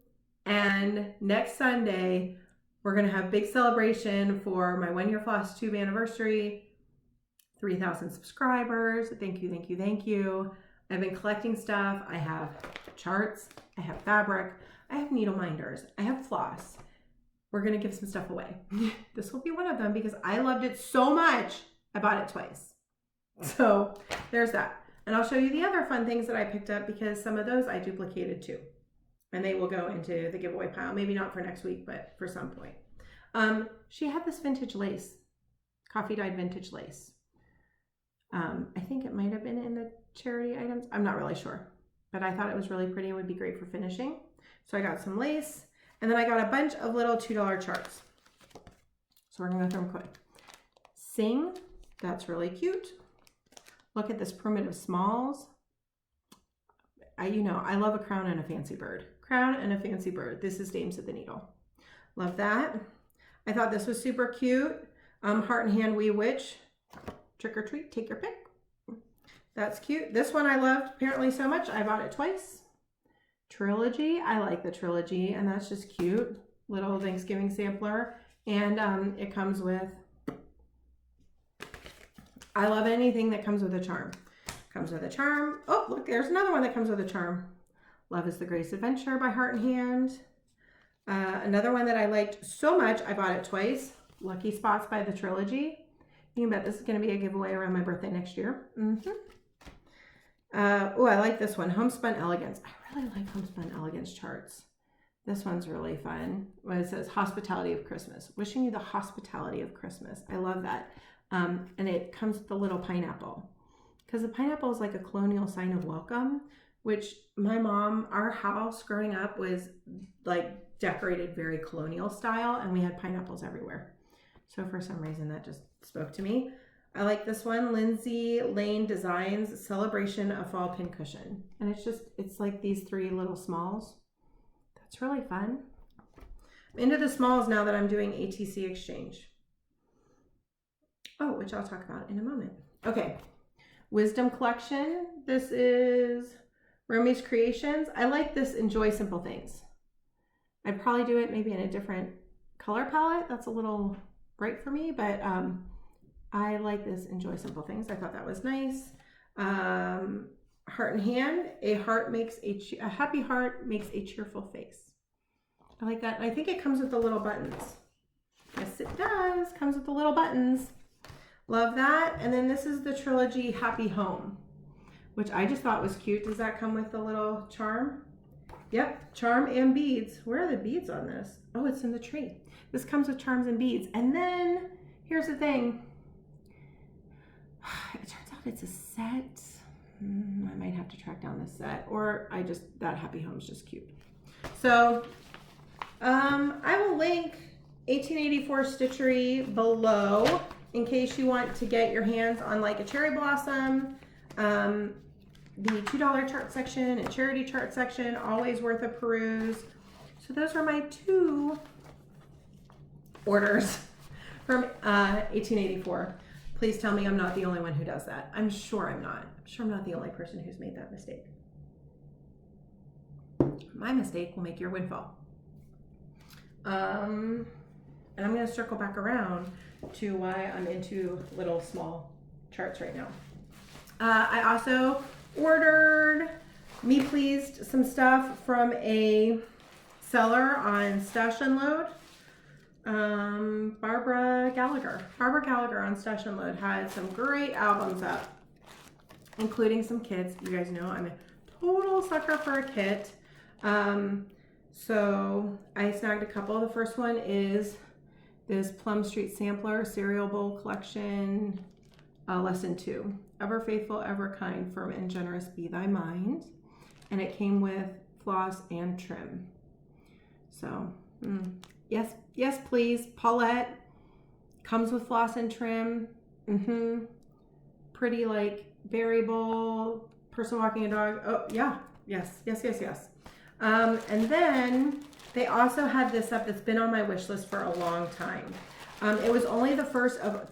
and next Sunday, we're going to have a big celebration for my 1-year Flosstube anniversary, 3,000 subscribers. Thank you, thank you, thank you. I've been collecting stuff. I have charts, I have fabric, I have needle minders, I have floss. We're going to give some stuff away. This will be one of them because I loved it so much, I bought it twice. So there's that. And I'll show you the other fun things that I picked up because some of those I duplicated too. And they will go into the giveaway pile. Maybe not for next week, but for some point. She had this vintage lace, coffee dyed vintage lace. I think it might have been in the charity items. I'm not really sure, but I thought it was really pretty and would be great for finishing. So I got some lace, and then I got a bunch of little $2 charts. So we're gonna go through them quick. Sing, that's really cute. Look at this primitive smalls. I love a crown and a fancy bird. Crown and a fancy bird. This is Dames of the Needle. Love that. I thought this was super cute. Heart and Hand Wee Witch. Trick or treat, take your pick. That's cute. This one I loved apparently so much, I bought it twice. Trilogy, I like the Trilogy, and that's just cute. Little Thanksgiving sampler. And it comes with, I love anything that comes with a charm. Comes with a charm. Oh, look, there's another one that comes with a charm. Love is the Greatest Adventure by Heart and Hand. Another one that I liked so much, I bought it twice. Lucky Spots by the Trilogy. You can bet this is going to be a giveaway around my birthday next year. Oh, I like this one, Homespun Elegance. I really like Homespun Elegance charts. This one's really fun. When it says Hospitality of Christmas. Wishing you the hospitality of Christmas. I love that. And it comes with the little pineapple. Because the pineapple is like a colonial sign of welcome, which my mom, our house growing up was like decorated very colonial style, and we had pineapples everywhere. So for some reason that just spoke to me. I like this one, Lindsay Lane Designs Celebration of Fall Pincushion. And it's like these 3 little smalls. That's really fun. I'm into the smalls now that I'm doing ATC exchange. Oh, which I'll talk about in a moment. Okay, Wisdom Collection. This is Romy's Creations. I like this Enjoy Simple Things. I'd probably do it maybe in a different color palette. That's a little bright for me, but I like this Enjoy Simple Things. I thought that was nice. Heart in Hand. A happy heart makes a cheerful face. I like that. I think it comes with the little buttons. Yes, it does. Comes with the little buttons. Love that. And then this is the trilogy Happy Home, which I just thought was cute. Does that come with the little charm? Yep, charm and beads. Where are the beads on this? Oh, it's in the tree. This comes with charms and beads. And then here's the thing. It turns out it's a set. I might have to track down this set, or that Happy Home is just cute. So I will link 1884 Stitchery below in case you want to get your hands on like a cherry blossom, the $2 chart section and charity chart section, always worth a peruse. So those are my 2 orders from 1884. Please tell me I'm not the only one who does that. I'm sure I'm not. I'm sure I'm not the only person who's made that mistake. My mistake will make your windfall. And I'm going to circle back around to why I'm into little small charts right now. I also ordered Me Pleased some stuff from a seller on Stash Unload. Barbara Gallagher on Stash Unload had some great albums up, including some kits. You guys know I'm a total sucker for a kit. So I snagged a couple. The first one is this Plum Street Sampler Cereal Bowl Collection, Lesson 2. Ever faithful, ever kind, firm and generous be thy mind. And it came with floss and trim. So, yes, please. Paulette comes with floss and trim. Pretty like berry bowl, person walking a dog. Oh, yeah. Yes. And then they also had this up that's been on my wish list for a long time. It was only the first of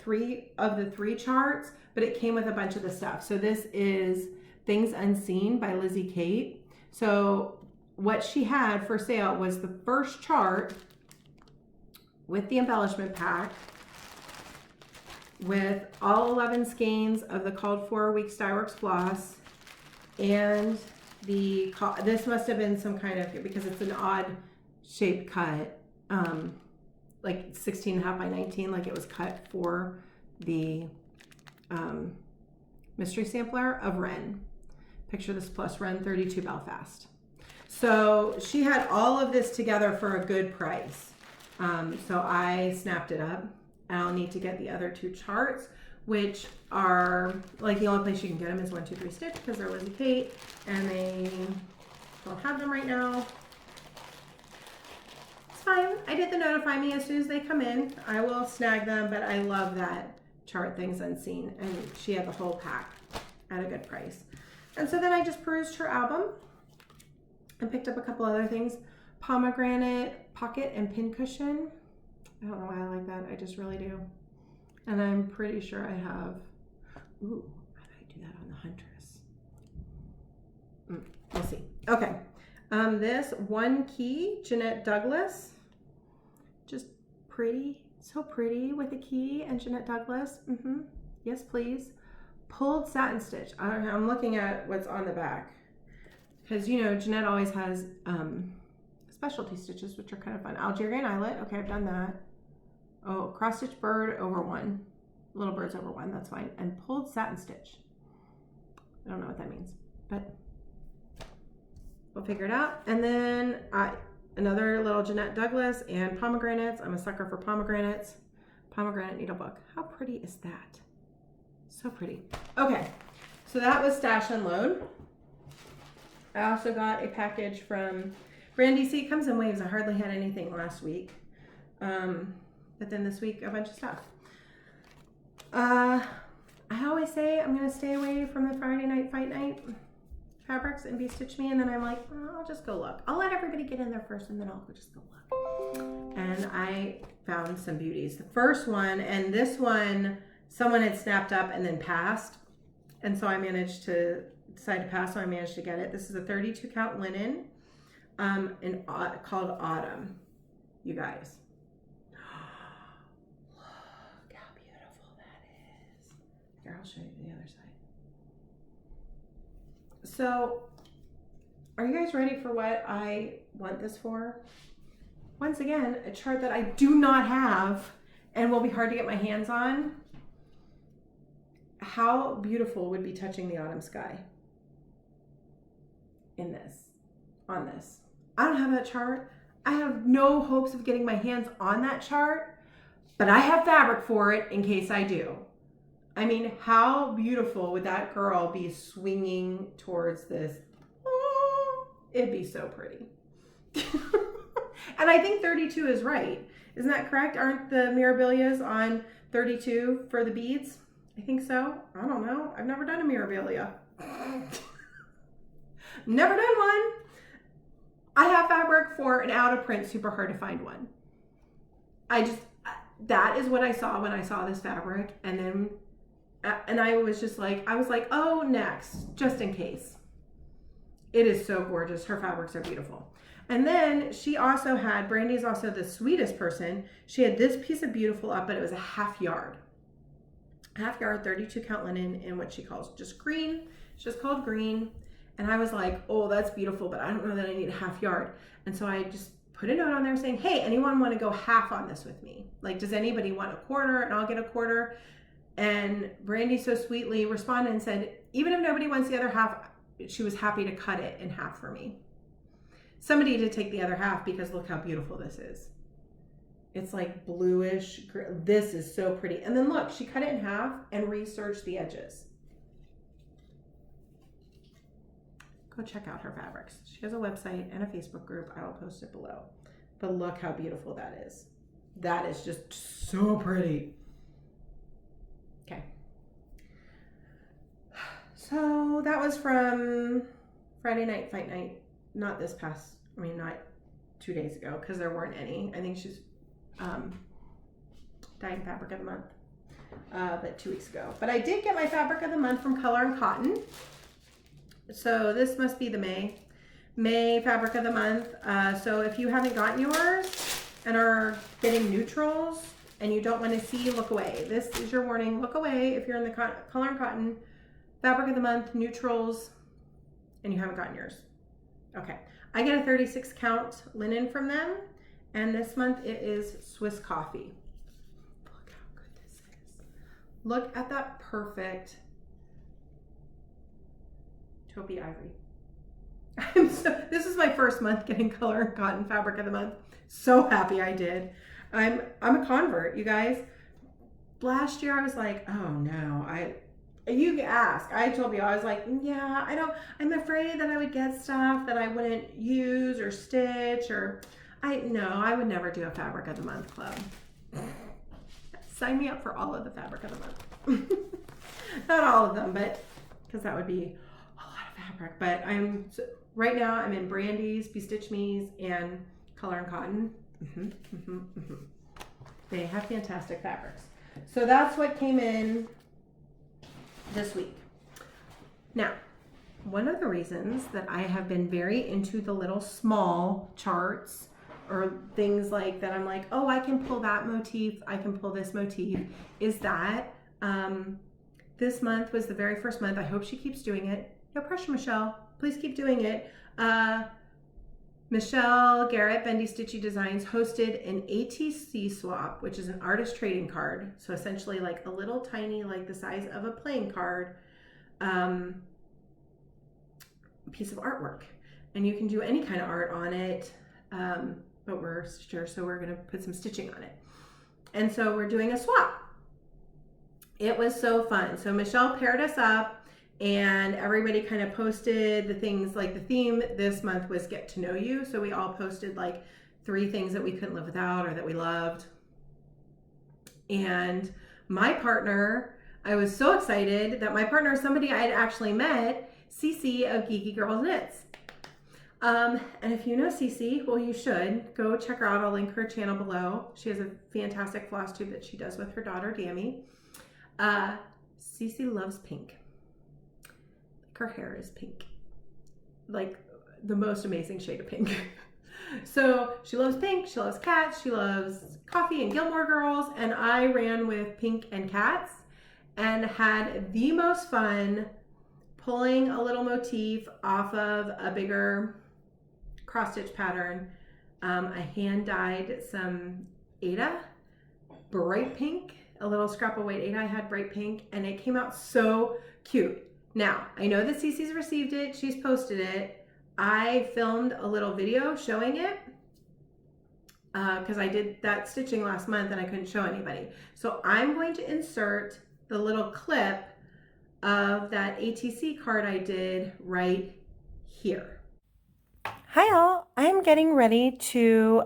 the 3 charts, but it came with a bunch of the stuff. So this is Things Unseen by Lizzie Kate. So what she had for sale was the first chart with the embellishment pack with all 11 skeins of the called for Weeks Dye Works floss, and this must have been some kind of, because it's an odd shaped cut, like 16.5 by 19, like it was cut for the mystery sampler of Wren. Picture this plus Wren 32 Belfast. So she had all of this together for a good price. So I snapped it up. I'll need to get the other 2 charts, which are like the only place you can get them is 123 Stitch because they're Lizzie Kate and they don't have them right now. It's fine. I did the notify me as soon as they come in. I will snag them, but I love that chart Things Unseen, and she had the whole pack at a good price. And so then I just perused her album and picked up a couple other things. Pomegranate pocket and pin cushion. I don't know why I like that. I just really do. And I'm pretty sure I have, ooh, how do I do that on the Huntress? We'll see. Okay. This One Key, Jeanette Douglas. Just pretty, so pretty with a key and Jeanette Douglas. Yes, please. Pulled satin stitch. I'm looking at what's on the back because, you know, Jeanette always has specialty stitches, which are kind of fun. Algerian eyelet. Okay, I've done that. Oh, cross stitch bird over 1. Little birds over 1. That's fine. And pulled satin stitch. I don't know what that means, but we'll figure it out. And then another little Jeanette Douglas and pomegranates. I'm a sucker for pomegranates. Pomegranate needlebook. How pretty is that? So pretty. Okay, so that was Stash Unload. I also got a package from Brandy. See, it comes in waves. I hardly had anything last week. But then this week, a bunch of stuff. I always say I'm going to stay away from the Friday night fight night fabrics and be Stitch Me, and then I'm like, oh, I'll just go look. I'll let everybody get in there first, and then I'll just go look. And I found some beauties. The first one, and this one, someone had snapped up and then passed, and so I managed to decide to pass, so I managed to get it. This is a 32 count linen, called Autumn, you guys. Look how beautiful that is. Here, I'll show you the other side. So, are you guys ready for what I want this for? Once again, a chart that I do not have and will be hard to get my hands on. How beautiful would be touching the autumn sky in this, on this. I don't have that chart. I have no hopes of getting my hands on that chart, but I have fabric for it in case I do. I mean, how beautiful would that girl be swinging towards this? Oh, it'd be so pretty. And I think 32 is right. Isn't that correct? Aren't the Mirabilias on 32 for the beads? I think so. I don't know. I've never done a Mirabilia. Never done one. I have fabric for an out of print, super hard to find one. That is what I saw when I saw this fabric. And I was just like, oh, next, just in case. It is so gorgeous. Her fabrics are beautiful. And then she also had, Brandy's also the sweetest person. She had this piece of beautiful up, but it was a half yard. Half yard, 32 count linen in what she calls just green. It's just called green. And I was like, oh, that's beautiful, but I don't know that I need a half yard. And so I just put a note on there saying, hey, anyone want to go half on this with me? Like, does anybody want a quarter? And I'll get a quarter. And Brandy so sweetly responded and said, even if nobody wants the other half, she was happy to cut it in half for me. Somebody did take the other half because look how beautiful this is. It's like bluish. This is so pretty. And then look, she cut it in half and researched the edges. Go check out her fabrics. She has a website and a Facebook group. I will post it below. But look how beautiful that is. That is just so pretty. Okay. So that was from Friday night fight night. Not this past, not 2 days ago, because there weren't any. I think she's dying fabric of the month, but 2 weeks ago. But I did get my fabric of the month from Color and Cotton. So this must be the May fabric of the month. So if you haven't gotten yours and are getting neutrals and you don't want to see, look away. This is your warning. Look away if you're in the Color and Cotton fabric of the month, neutrals, and you haven't gotten yours. Okay, I get a 36 count linen from them, and this month it is Swiss Coffee. Look how good this is. Look at that perfect taupey ivory. This is my first month getting Color and Cotton fabric of the month. So happy I did. I'm a convert, you guys. Last year I was like, oh no, you ask. I told you, I was like, yeah, I'm afraid that I would get stuff that I wouldn't use or stitch I would never do a fabric of the month club. Sign me up for all of the fabric of the month. Not all of them, but because that would be a lot of fabric. But right now I'm in Brandy's, Be Stitch Me's, and Color and Cotton. They have fantastic fabrics. So that's what came in this week. Now, one of the reasons that I have been very into the little small charts or things like that, I'm like, oh, I can pull that motif, I can pull this motif, is that this month was the very first month. I hope she keeps doing it. No pressure, Michelle. Please keep doing it. Michelle Garrett, Bendy Stitchy Designs, hosted an ATC swap, which is an artist trading card. So essentially like a little tiny, like the size of a playing card, piece of artwork. And you can do any kind of art on it, but we're sure, so we're gonna put some stitching on it. And so we're doing a swap. It was so fun. So Michelle paired us up and everybody kind of posted the things, like the theme this month was get to know you. So we all posted like 3 things that we couldn't live without or that we loved. And my partner, I was so excited that my partner is somebody I had actually met, CC of Geeky Girls Knits. And if you know CC, well, you should go check her out. I'll link her channel below. She has a fantastic floss tube that she does with her daughter, Dammy. CC loves pink. Her hair is pink, like the most amazing shade of pink. So she loves pink, she loves cats, she loves coffee and Gilmore Girls, and I ran with pink and cats and had the most fun pulling a little motif off of a bigger cross stitch pattern. I hand dyed some Aida, bright pink, a little scrap of white Aida I had bright pink, and it came out so cute. Now, I know that CC's received it, she's posted it. I filmed a little video showing it because I did that stitching last month and I couldn't show anybody. So I'm going to insert the little clip of that ATC card I did right here. Hi all, I'm getting ready to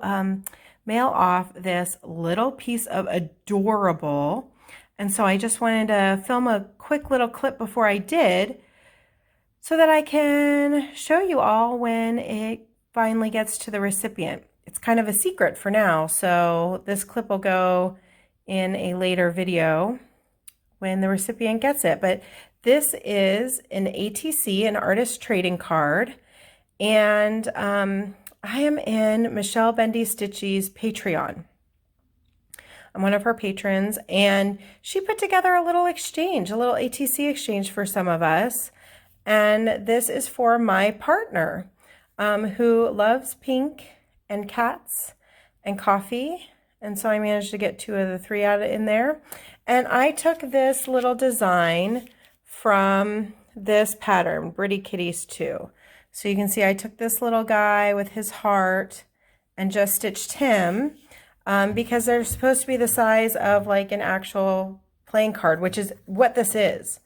mail off this little piece of adorable, and so I just wanted to film a quick little clip before I did so that I can show you all when it finally gets to the recipient. It's kind of a secret for now, so this clip will go in a later video when the recipient gets it. But this is an ATC, an artist trading card, and I am in Michelle Bendy Stitchy's Patreon. I'm one of her patrons, and she put together a little exchange, a little ATC exchange for some of us. And this is for my partner who loves pink and cats and coffee. And so I managed to get 2 of the 3 out in there. And I took this little design from this pattern, Pretty Kitties 2. So you can see I took this little guy with his heart and just stitched him because they're supposed to be the size of like an actual playing card, which is what this is.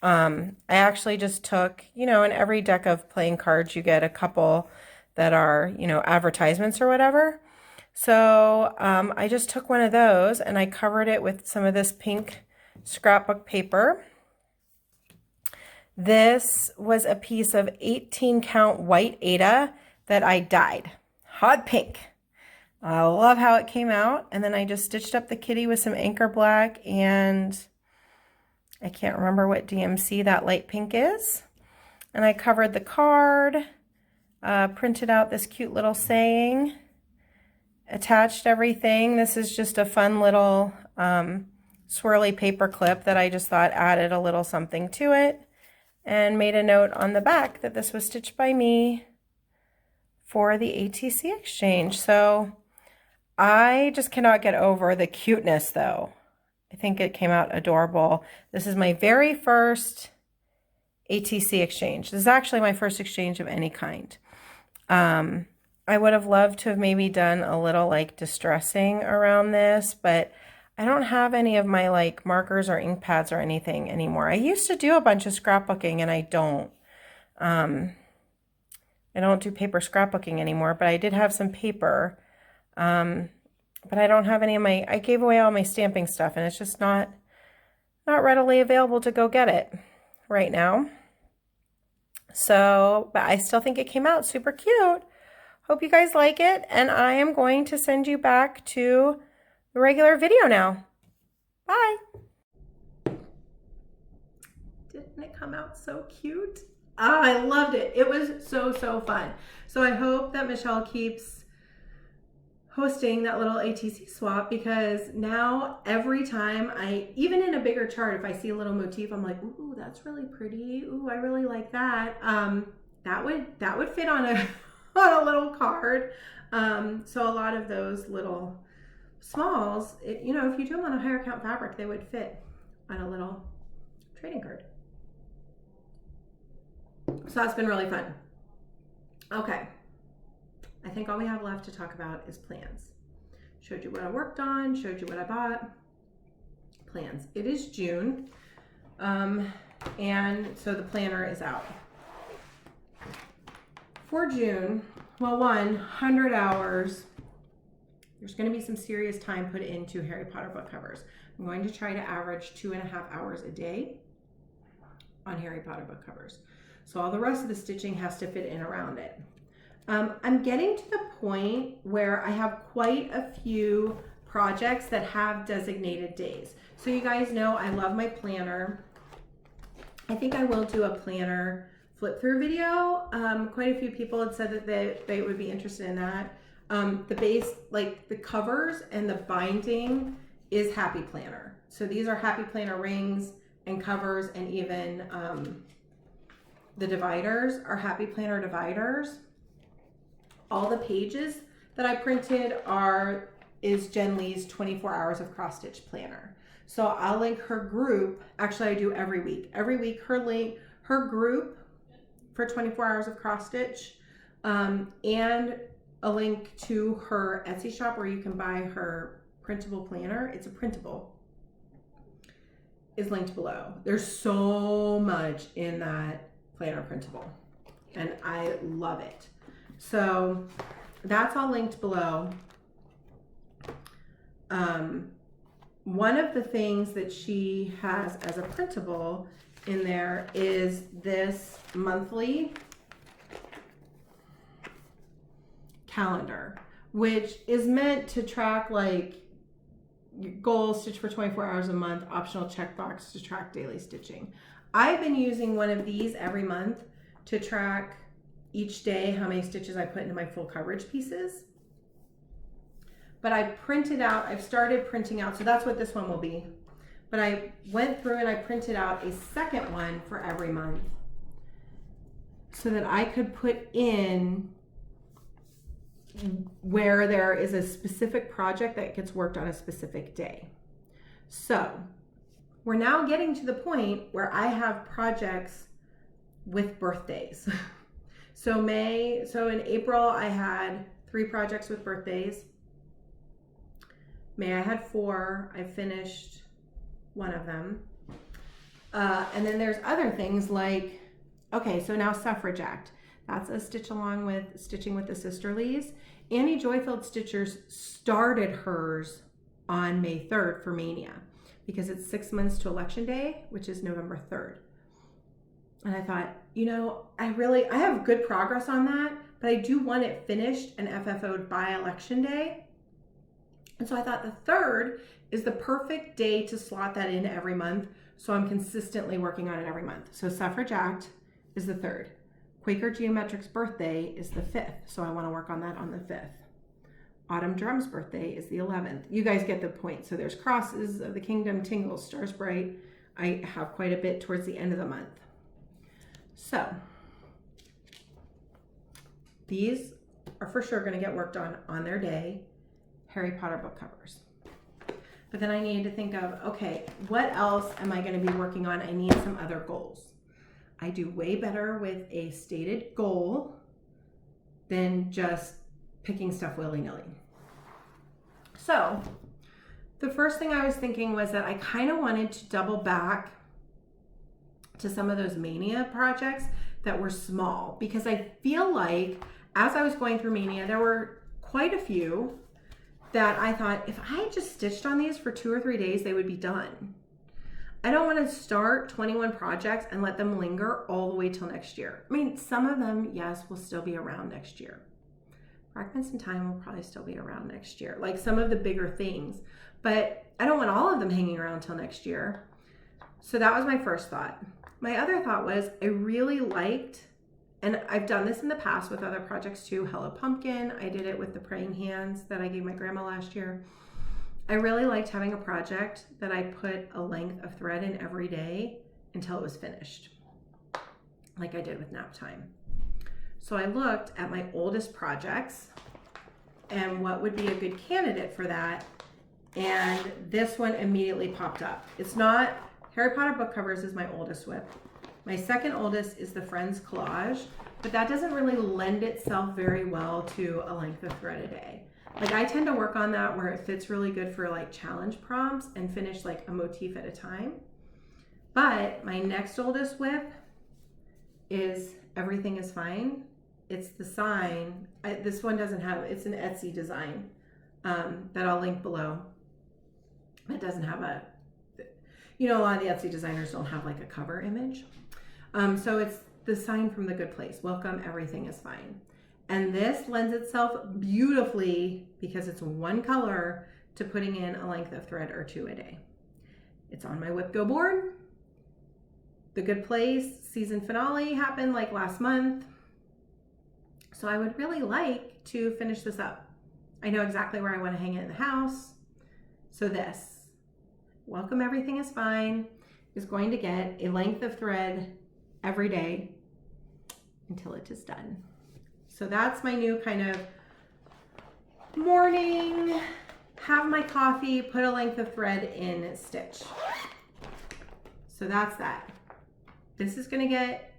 I actually just took, you know, in every deck of playing cards, you get a couple that are, you know, advertisements or whatever. So I just took one of those and I covered it with some of this pink scrapbook paper. This was a piece of 18 count white Aida that I dyed hot pink. I love how it came out. And then I just stitched up the kitty with some anchor black, and I can't remember what DMC that light pink is. And I covered the card, printed out this cute little saying, attached everything. This is just a fun little swirly paper clip that I just thought added a little something to it, and made a note on the back that this was stitched by me for the ATC exchange. So I just cannot get over the cuteness though. I think it came out adorable. This is my very first ATC exchange. This is actually my first exchange of any kind. I would have loved to have maybe done a little like distressing around this, but I don't have any of my like markers or ink pads or anything anymore. I used to do a bunch of scrapbooking and I don't. I don't do paper scrapbooking anymore, but I did have some paper. But I don't have any of my, I gave away all my stamping stuff and it's just not readily available to go get it right now. So, but I still think it came out super cute. Hope you guys like it. And I am going to send you back to the regular video now. Bye. Didn't it come out so cute? Ah, I loved it. It was so fun. So I hope that Michelle keeps hosting that little ATC swap, because now every time even in a bigger chart, if I see a little motif, I'm like, ooh, that's really pretty. Ooh, I really like that. That would fit on a on a little card. So a lot of those little smalls, you know, if you do them on a higher count fabric, they would fit on a little trading card. So that's been really fun. Okay. I think all we have left to talk about is plans. Showed you what I worked on, showed you what I bought. Plans. It is June. And so the planner is out. For June, well, 100 hours. There's going to be some serious time put into Harry Potter book covers. I'm going to try to average 2.5 hours a day on Harry Potter book covers. So all the rest of the stitching has to fit in around it. I'm getting to the point where I have quite a few projects that have designated days. So you guys know I love my planner. I think I will do a planner flip through video. Quite a few people had said that they would be interested in that. The base, like the covers and the binding is Happy Planner. So these are Happy Planner rings and covers, and even the dividers are Happy Planner dividers. All the pages that I printed is Jen Lee's 24 Hours of Cross Stitch Planner. So I'll link her group. Actually, I do every week. Every week, her group for 24 Hours of Cross Stitch, and a link to her Etsy shop where you can buy her printable planner. It's a printable. Is linked below. There's so much in that planner printable, and I love it. So that's all linked below. One of the things that she has as a printable in there is this monthly calendar, which is meant to track like goals, stitch for 24 hours a month, optional checkbox to track daily stitching. I've been using one of these every month to track each day how many stitches I put into my full coverage pieces. But I've started printing out, so that's what this one will be. But I went through and I printed out a second one for every month so that I could put in where there is a specific project that gets worked on a specific day. So we're now getting to the point where I have projects with birthdays. So in April, I had 3 projects with birthdays. May I had 4. I finished one of them. And then there's other things like, okay, so now Suffrage Act. That's a stitch along with Stitching with the Sisterlies. Annie Joyfield Stitchers started hers on May 3rd for Maynia because it's 6 months to Election Day, which is November 3rd. And I thought, you know, I have good progress on that, but I do want it finished and FFO'd by Election Day. And so I thought the 3rd is the perfect day to slot that in every month, so I'm consistently working on it every month. So Suffrage Act is the 3rd. Quaker Geometric's birthday is the 5th, so I want to work on that on the 5th. Autumn Drum's birthday is the 11th. You guys get the point. So there's Crosses of the Kingdom, Tingles, Stars Bright. I have quite a bit towards the end of the month. So these are for sure going to get worked on their day, Harry Potter book covers. But then I needed to think of, okay, what else am I going to be working on? I need some other goals. I do way better with a stated goal than just picking stuff willy-nilly. So the first thing I was thinking was that I kind of wanted to double back to some of those Maynia projects that were small, because I feel like as I was going through Maynia, there were quite a few that I thought if I just stitched on these for 2 or 3 days, they would be done. I don't want to start 21 projects and let them linger all the way till next year. I mean, some of them, yes, will still be around next year. Fragments in Time will probably still be around next year, like some of the bigger things, but I don't want all of them hanging around till next year. So that was my first thought. My other thought was I really liked, and I've done this in the past with other projects too, Hello Pumpkin. I did it with the praying hands that I gave my grandma last year. I really liked having a project that I put a length of thread in every day until it was finished, like I did with Nap Time. So I looked at my oldest projects and what would be a good candidate for that, and this one immediately popped up. It's not, Harry Potter book covers is my oldest WIP. My second oldest is the Friends Collage, but that doesn't really lend itself very well to a length of thread a day. Like I tend to work on that where it fits really good for like challenge prompts and finish like a motif at a time. But my next oldest WIP is Everything is Fine. It's the sign. This one doesn't have, it's an Etsy design that I'll link below. It doesn't have a, you know, a lot of the Etsy designers don't have like a cover image. So it's the sign from The Good Place. Welcome, Everything is Fine. And this lends itself beautifully, because it's one color, to putting in a length of thread or 2 a day. It's on my WIP Go board. The Good Place season finale happened like last month. So I would really like to finish this up. I know exactly where I want to hang it in the house. So this, Welcome Everything is Fine, is going to get a length of thread every day until it is done. So that's my new kind of morning, have my coffee, put a length of thread in Stitche. So that's that. This is gonna get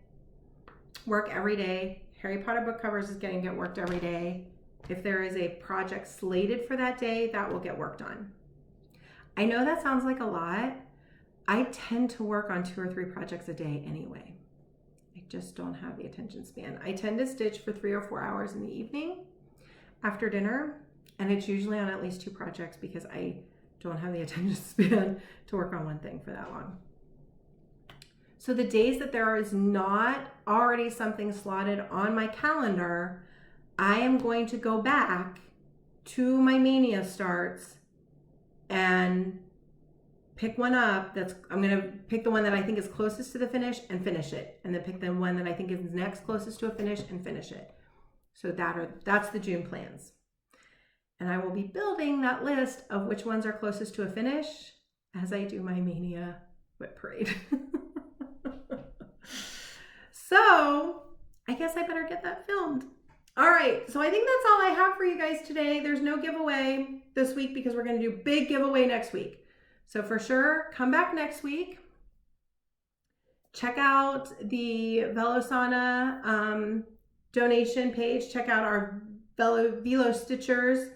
work every day. Harry Potter book covers is gonna get worked every day. If there is a project slated for that day, that will get worked on. I know that sounds like a lot. I tend to work on 2 or 3 projects a day anyway. I just don't have the attention span. I tend to stitch for 3 or 4 hours in the evening after dinner, and it's usually on at least 2 projects because I don't have the attention span to work on one thing for that long. So the days that there is not already something slotted on my calendar, I am going to go back to my Maynia starts and pick one up. I'm gonna pick the one that I think is closest to the finish and finish it, and then pick the one that I think is next closest to a finish and finish it. So that's the June plans. And I will be building that list of which ones are closest to a finish as I do my Maynia WIP parade. So I guess I better get that filmed. All right, so I think that's all I have for you guys today. There's no giveaway this week because we're gonna do big giveaway next week. So for sure, come back next week. Check out the Velosana donation page. Check out our Velo Stitchers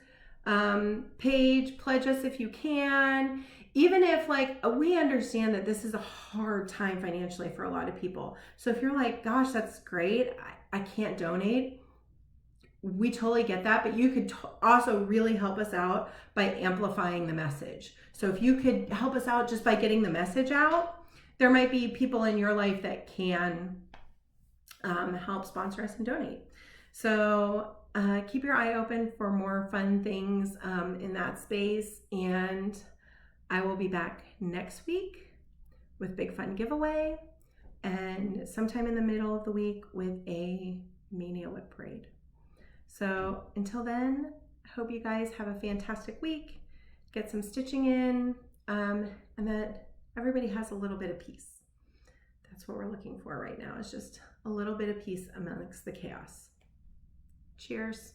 page. Pledge us if you can. Even if, like, we understand that this is a hard time financially for a lot of people. So if you're like, gosh, that's great, I can't donate, we totally get that, but you could also really help us out by amplifying the message. So if you could help us out just by getting the message out, there might be people in your life that can help sponsor us and donate. So keep your eye open for more fun things in that space. And I will be back next week with big fun giveaway, and sometime in the middle of the week with a Maynia WIP parade. So until then, I hope you guys have a fantastic week, get some stitching in, and that everybody has a little bit of peace. That's what we're looking for right now, is just a little bit of peace amongst the chaos. Cheers.